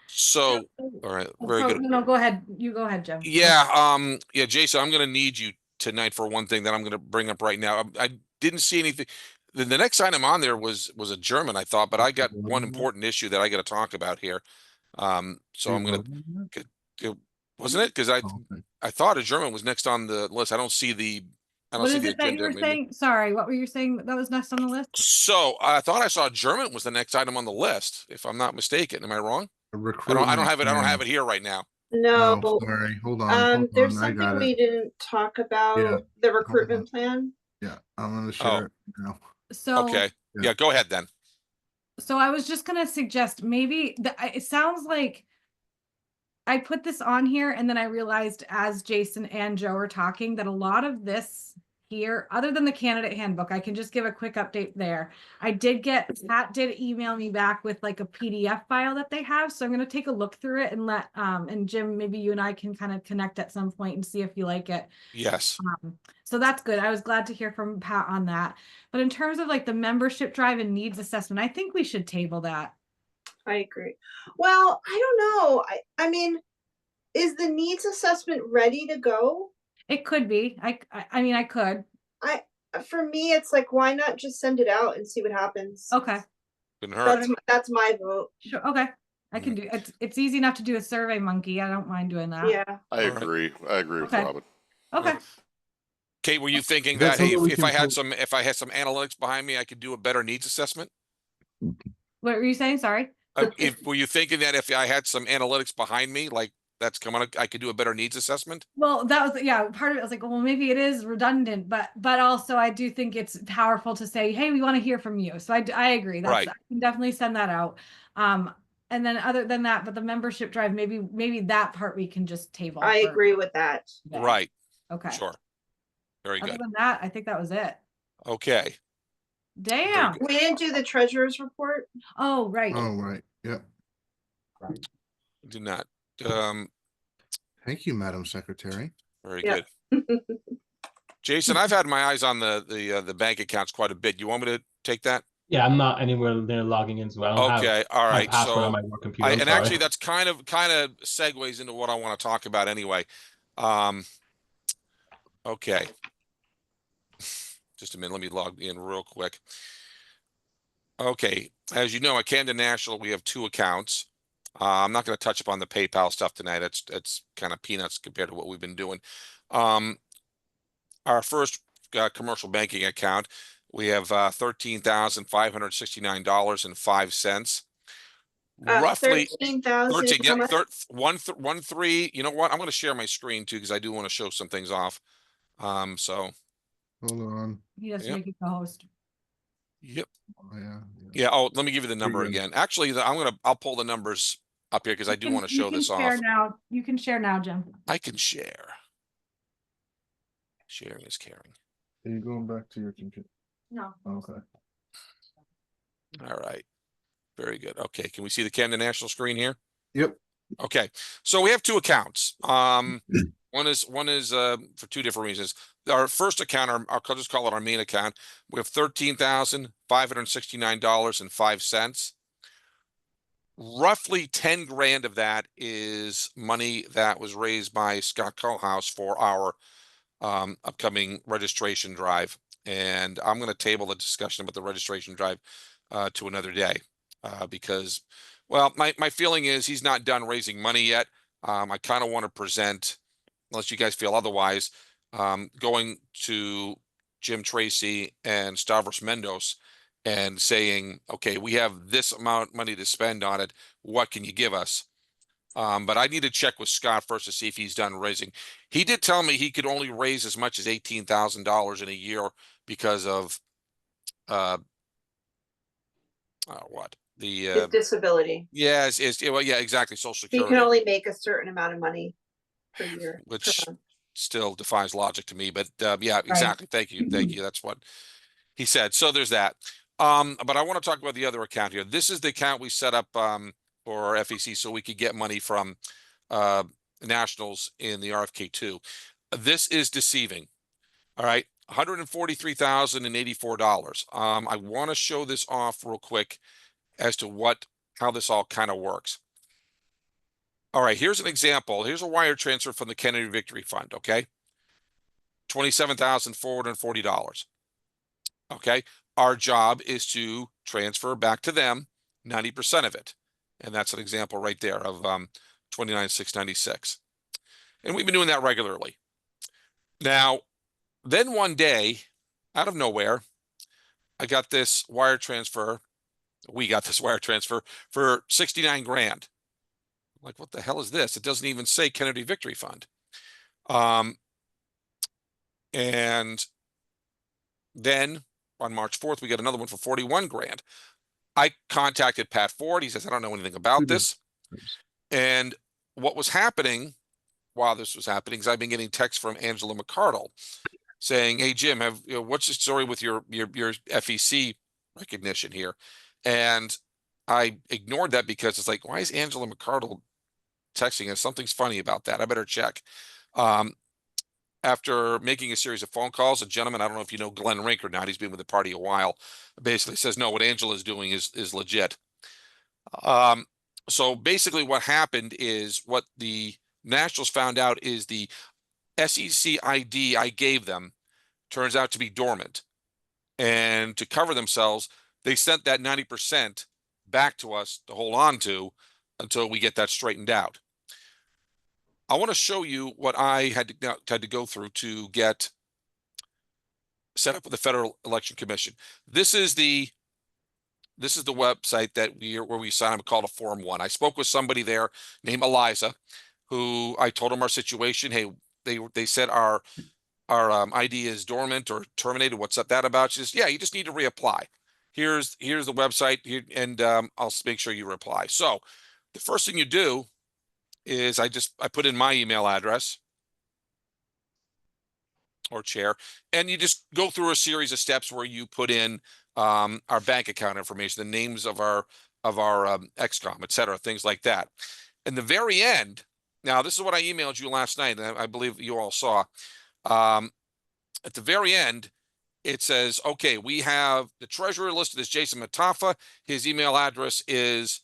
So, all right. Very good. No, go ahead. You go ahead, Jim. Yeah. Yeah, Jason, I'm going to need you tonight for one thing that I'm going to bring up right now. I didn't see anything. The next item on there was a German, I thought, but I got one important issue that I got to talk about here. So I'm going to, wasn't it? Because I thought a German was next on the list. I don't see the What is the it that you agenda. were Maybe. saying? Sorry, what were you saying that was next on the list? So I thought I saw German was the next item on the list, if I'm not mistaken. Am I wrong? I don't have it. I don't have it here right now. No, Oh, sorry. Hold on. there's I got something it. we didn't talk about, Yeah. the recruitment plan. Yeah, I'm gonna share it now. So Okay. Yeah. Yeah, go ahead then. So I was just gonna suggest maybe it sounds like I put this on here and then I realized as Jason and Joe are talking that a lot of this here, other than the candidate handbook, I can just give a quick update there. Pat did email me back with like a PDF file that they have. So I'm gonna take a look through it and and Jim, maybe you and I can kind of connect at some point and see if you like it. Yes. So that's good. I was glad to hear from Pat on that. But in terms of like the membership drive and needs assessment, I think we should table that. I agree. Well, I don't know. I mean, is the needs assessment ready to go? It could be. I mean, I could. For me, it's like, why not just send it out and see what happens? Okay. Couldn't hurt. That's my vote. Sure. Okay. I can do it. It's easy enough to do a survey monkey. I don't mind doing that. Yeah. I agree. I agree with Okay. Robin. Okay. Kate, were you thinking Is that that hey, something we if can I had put- if I had some analytics behind me, I could do a better needs assessment? What were you saying? Sorry. Were you thinking that if I had some analytics behind me, like that's coming, I could do a better needs assessment? Well, that was part of it. I was like, well, maybe it is redundant, but also I do think it's powerful to say, hey, we want to hear from you. So I agree. Right. I can definitely send that out. And then other than that, but the membership drive, maybe that part we can just table. I agree with that. today. Right. Okay. Sure. Very Other good. than that, I think that was it. Okay. Damn. We didn't do the treasurer's report. Oh, right. Oh, right. Yep. Do not. Um, Thank you, Madam Secretary. very Yeah. good. Jason, I've had my eyes on the bank accounts quite a bit. You want me to take that? Yeah, I'm not anywhere near logging into it. I don't have Okay, all my right. password on So my work computer. I'm and sorry. actually that's kind of segues into what I want to talk about anyway. Um, okay. Just a minute, let me log in real quick. Okay, as you know, at Camden National, we have two accounts. I'm not going to touch upon the PayPal stuff tonight. It's kind of peanuts compared to what we've been doing. Our first commercial banking account, we have $13,569.05. Roughly 13,000, 13, how yeah, much? 13. You know what? I'm going to share my screen too because I do want to show some things off. So Hold on. He has to Yep. make you co-host. yep. Oh, yeah. Yeah. Oh, let me give you the Pretty number good. again. Actually, I'll pull the numbers up here because I do want to show this share off. now. You can share now, Jim. I can share. Sharing is caring. Are you going back to your computer? No. Okay. All right. Very good. Okay. Can we see the Camden National screen here? Yep. Okay. So we have two accounts. One is for two different reasons. Our first account, I'll just call it our main account. We have $13,569.05. Roughly 10 grand of that is money that was raised by Scott Kohlhaus for our upcoming registration drive. And I'm going to table the discussion about the registration drive to another day because, well, my feeling is he's not done raising money yet. I kind of want to present, unless you guys feel otherwise, going to Jim Tracy and Stavros Mendos and saying, okay, we have this amount of money to spend on it. What can you give us? But I need to check with Scott first to see if he's done raising. He did tell me he could only raise as much as $18,000 in a year because of what His disability. yeah, well, yeah, exactly, Social He Security, can only make a certain amount of money per year. per which month. still defies logic to me. But yeah, exactly. Thank you. That's what he said. So there's that. But I want to talk about the other account here. This is the account we set up for our FEC so we could get money from nationals in the RFK2. This is deceiving. All right, $143,084. I want to show this off real quick as to how this all kind of works. All right, here's an example. Here's a wire transfer from the Kennedy Victory Fund, okay? $27,440. Okay, our job is to transfer back to them 90% of it. And that's an example right there of 29,696. And we've been doing that regularly. Now, then one day, out of nowhere, I got this wire transfer. We got this wire transfer for 69 grand. Like, what the hell is this? It doesn't even say Kennedy Victory Fund. And then on March 4th, we got another one for 41 grand. I contacted Pat Ford. He says, I don't know anything about this. And what was happening while this was happening is I've been getting texts from Angela McCardle saying, hey, Jim, what's the story with your FEC recognition here? And I ignored that because it's like, why is Angela McCardle texting us? Something's funny about that. I better check. After making a series of phone calls, a gentleman, I don't know if you know Glenn Rink or not, he's been with the party a while, basically says, no, what Angela is doing is legit. So basically what happened is what the Nationals found out is the SEC ID I gave them turns out to be dormant. And to cover themselves, they sent that 90% back to us to hold on to until we get that straightened out. I want to show you what I had to go through to get set up with the Federal Election Commission. This is the website where we sign up, called a Form 1. I spoke with somebody there named Eliza, who I told him our situation. Hey, they said our ID is dormant or terminated. What's up that about? She says, yeah, you just need to reapply. Here's the website here, and I'll make sure you reply. So the first thing you do is I put in my email address or chair, and you just go through a series of steps where you put in our bank account information, the names of our XCOM, et cetera, things like that. In the very end, now this is what I emailed you last night, and I believe you all saw. At the very end, it says, okay, we have the treasurer listed as Jason Matafa. His email address is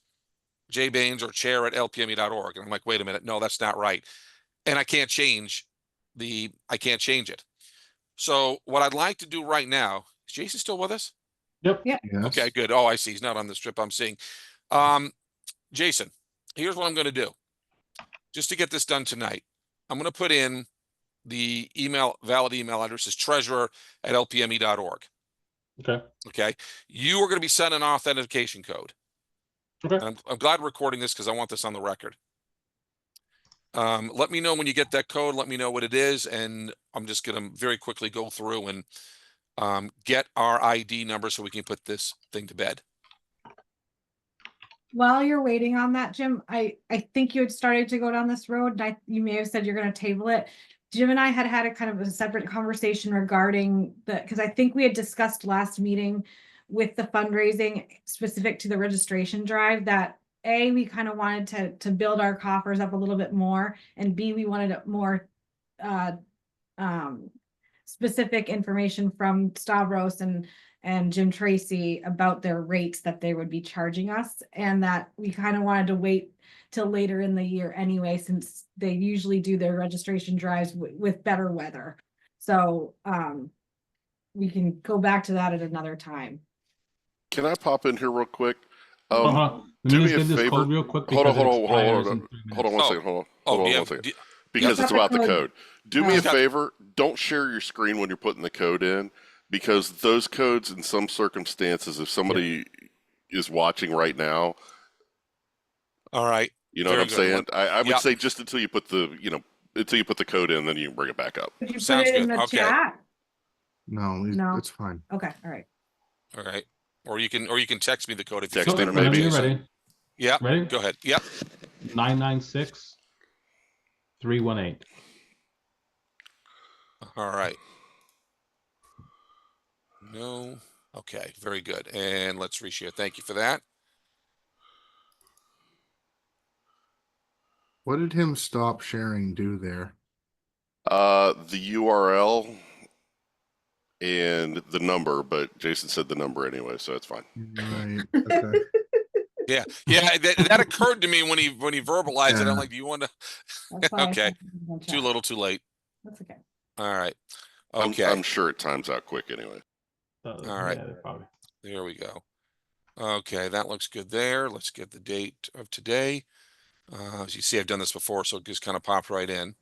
jbaines or chair@lpme.org. And I'm like, wait a minute, no, that's not right. And I can't change it. So what I'd like to do right now, is Jason still with us? Yep. Yeah. Yes. Okay, good. Oh, I see. He's not on the strip I'm seeing. Jason, here's what I'm going to do. Just to get this done tonight, I'm going to put in the valid email address is treasurer@lpme.org. Okay. Okay. You are going to be sent an authentication code. Okay. And I'm glad we're recording this because I want this on the record. Let me know when you get that code. Let me know what it is. And I'm just going to very quickly go through and get our ID number so we can put this thing to bed. While you're waiting on that, Jim, I think you had started to go down this road, and you may have said you're going to table it. Jim and I had a kind of a separate conversation regarding because I think we had discussed last meeting with the fundraising specific to the registration drive that A, we kind of wanted to build our coffers up a little bit more, and B, we wanted more specific information from Stavros and Jim Tracy about their rates that they would be charging us, and that we kind of wanted to wait till later in the year anyway, since they usually do their registration drives with better weather. So we can go back to that at another time. Can I pop in here real quick? Let Do me me just a get this favor. code real quick. Hold on, because it hold on, expires hold in on. 3 Hold on one minutes. second. Hold on. Oh, Hold on yeah, one second. yeah. Because Yep. it's about the Code. code. Do me a Okay. favor. Don't share your screen when you're putting the code in, because those codes, in some circumstances, if somebody is watching right now, All right. you know Very what I'm good. saying? I would Yep. say just until you put the code in, then you can bring it back up. Could you put Sounds it in good. the Okay. chat? No, No. it's fine. Okay, all right. All right. Or you can text me the code if you Text feel me better. or Whenever maybe. you're ready. Yeah. Ready? Go ahead. Yep. 996-318. All right. No. Okay. Very good. And let's reshare. Thank you for that. What did him stop sharing do there? The URL and the number, but Jason said the number anyway, so it's fine. Right. Okay. Yeah. Yeah. That occurred to me when he verbalized it. I'm Yeah. like, do you want to? That's why I Okay. said it was in the Too chat. little, too late. That's okay. All right. I'm Okay. sure it times out quick anyway. All right. Yeah, probably. There we go. Okay. That looks good there. Let's get the date of today. As you see, I've done this before, so it just kind of popped right in.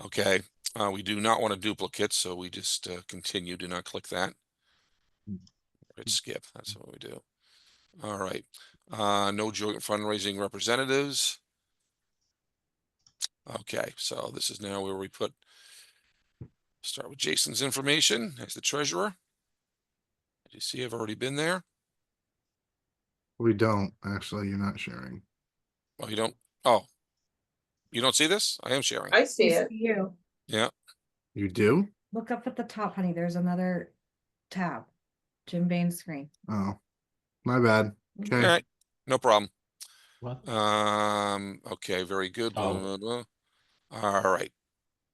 Okay. We do not want a duplicate, so we just continue. Do not click that. Hit skip. That's what we do. All right. No joint fundraising representatives. Okay. So this is now where we start with Jason's information as the treasurer. You see, I've already been there. We don't actually. You're not sharing. Oh, you don't. Oh, you don't see this? I am sharing. I see We it. see you. Yeah. You do? Look up at the top, honey. There's another tab. Jim Bain's screen. Oh, my bad. All Okay. right. No problem. What? Okay. Very good. Blah, Oh. blah, blah. All right.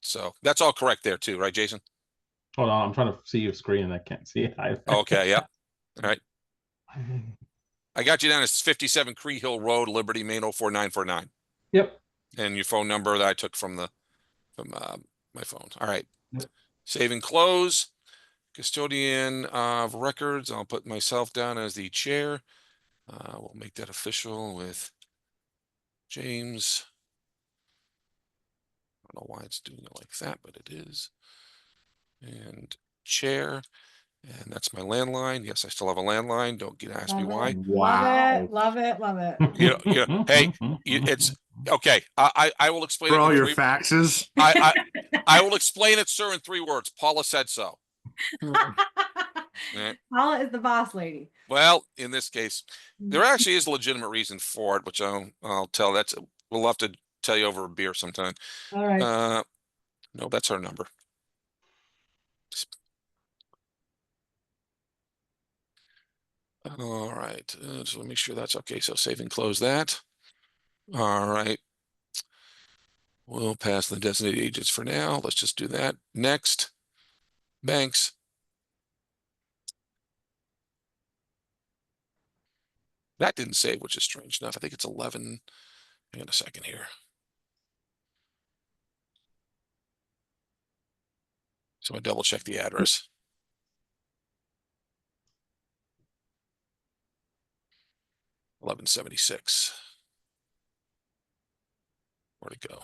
So that's all correct there too, right, Jason? Hold on, I'm trying to see your screen and I can't see it either. Okay. Yep. All right. I got you down as 57 Cree Hill Road, Liberty, Maine 04949. Yep. And your phone number that I took from my phone. All right. Yep. Save and close. Custodian of records. I'll put myself down as the chair. We'll make that official with James. I don't know why it's doing it like that, but it is. And chair. And that's my landline. Yes, I still have a landline. Don't ask me why. Love it. Love it. Love it. Hey, it's okay. I will explain For it all in your three. faxes. I will explain it, sir, in 3 words. Paula said so. Yeah. Paula is the boss lady. Well, in this case, there actually is a legitimate reason for it, which I'll tell. We'll have to tell you over a beer sometime. All right. No, that's our number. All right, so let me make sure that's okay. So save and close that. All right. We'll pass the designated agents for now. Let's just do that. Next, banks. That didn't save, which is strange enough. I think it's 11. Hang on a second here. So I double check the address. $11.76. Where'd it go?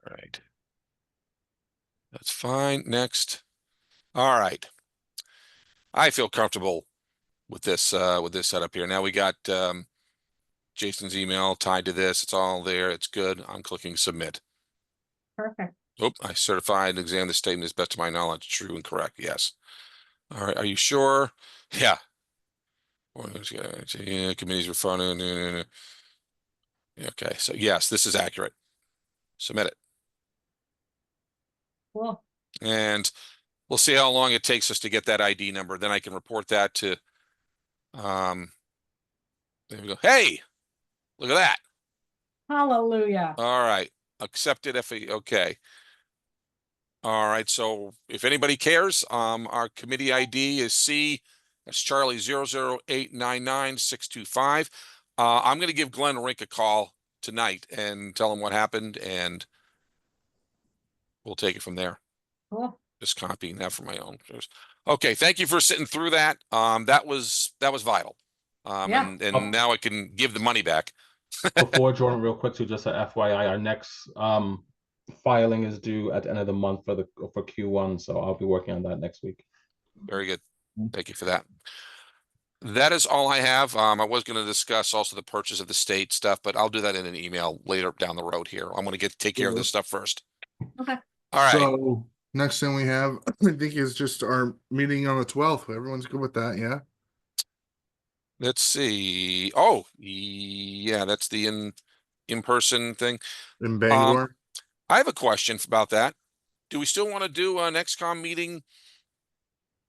All right. That's fine. Next. All right. I feel comfortable with this setup here. Now we got Jason's email tied to this. It's all there. It's good. I'm clicking submit. Perfect. Oh, I certified and examined the statement as best to my knowledge. True and correct. Yes. All right. Are you sure? Yeah. Yeah, committees were funded. Okay. So yes, this is accurate. Submit it. Cool. And we'll see how long it takes us to get that ID number. Then I can report that to, there we go. Hey, look at that. Hallelujah. All right. Accepted FE. Okay. All right. So if anybody cares, our committee ID is C. That's Charlie 00899-625. I'm going to give Glenn Rink a call tonight and tell him what happened, and we'll take it from there. Cool. Just copying that for my own. Okay. Thank you for sitting through that. That was vital. Yeah. And now I can give the money back. Before Jordan, real quick, too, just a FYI, our next filing is due at the end of the month for Q1, so I'll be working on that next week. Very good. Thank you for that. That is all I have. I was going to discuss also the purchase of the state stuff, but I'll do that in an email later down the road here. I'm going to take care of this stuff first. Okay. All right. So next thing we have, I think, is just our meeting on the 12th. Everyone's good with that, yeah? Let's see. Oh, yeah, that's the in-person thing. In Bangor. I have a question about that. Do we still want to do an XCOM meeting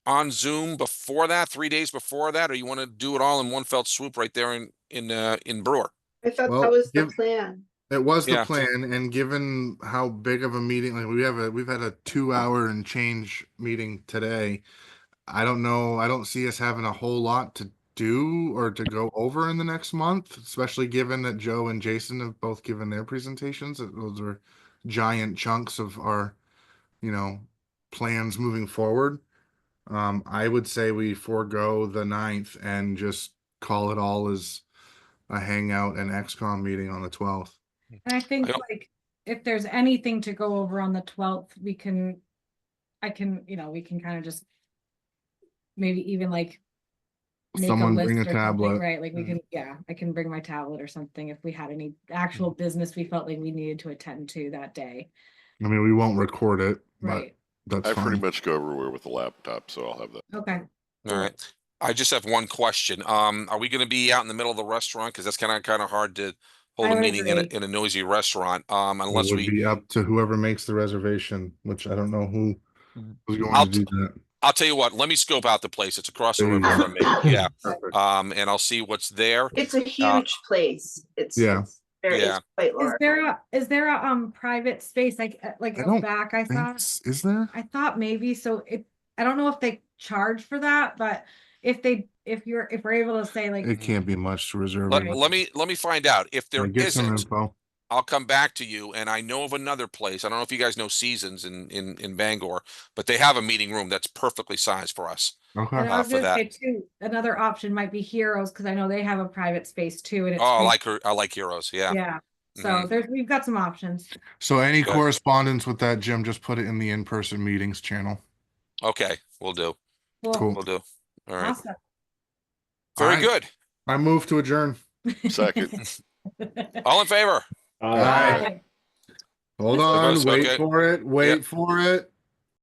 on Zoom before that, 3 days before that, or you want to do it all in one felt swoop right there in Brewer? I thought Well, that was the plan. It was the Yeah. plan, and given how big of a meeting, like we've had a 2 hour and change meeting today. I don't know. I don't see us having a whole lot to do or to go over in the next month, especially given that Joe and Jason have both given their presentations. Those are giant chunks of our, plans moving forward. I would say we forego the 9th and just call it all as a hangout and XCOM meeting on the 12th. And I think like if there's anything to go over on the 12th, we can kind of just maybe even like make Someone a list bring a or something, tablet. right? Like we can, I can bring my tablet or something if we had any actual business we felt like we needed to attend to that day. I mean, we won't record it, Right. but that's I pretty fine. much go everywhere with the laptop, so I'll have that. Okay. All right. I just have one question. Are we going to be out in the middle of the restaurant? Because that's kind of hard to hold I a would meeting agree. in a noisy restaurant. It Unless would we, be up to whoever makes the reservation, which I don't know who's going I'll to do that. I'll tell you what. Let me scope out the place. It's across the There you river go. from me. Yeah. Perfect. And I'll see what's there. It's a huge place. Yeah. It's quite large. Is there a private space like I a don't back? I thought Is there? I thought maybe so. I don't know if they charge for that, but if we're able to say like It can't be much to reserve. Let, it. let me find out. If there Get some isn't, info. I'll come back to you. And I know of another place. I don't know if you guys know Seasons in Bangor, but they have a meeting room that's perfectly sized for us. and Okay. I was for gonna say that. too, another option might be Heroes because I know they have a private space too, and it's Oh, I like Heroes. Yeah. yeah. So Mhm. we've got some options. So any Good. correspondence with that, Jim, just put it in the in-person meetings channel. Okay, we'll do. Cool. We'll do. All right. Awesome. Very All right. good. I move to adjourn. Second. All in favor? Aye. Hold on. Everybody's Wait okay. for it. Wait for it.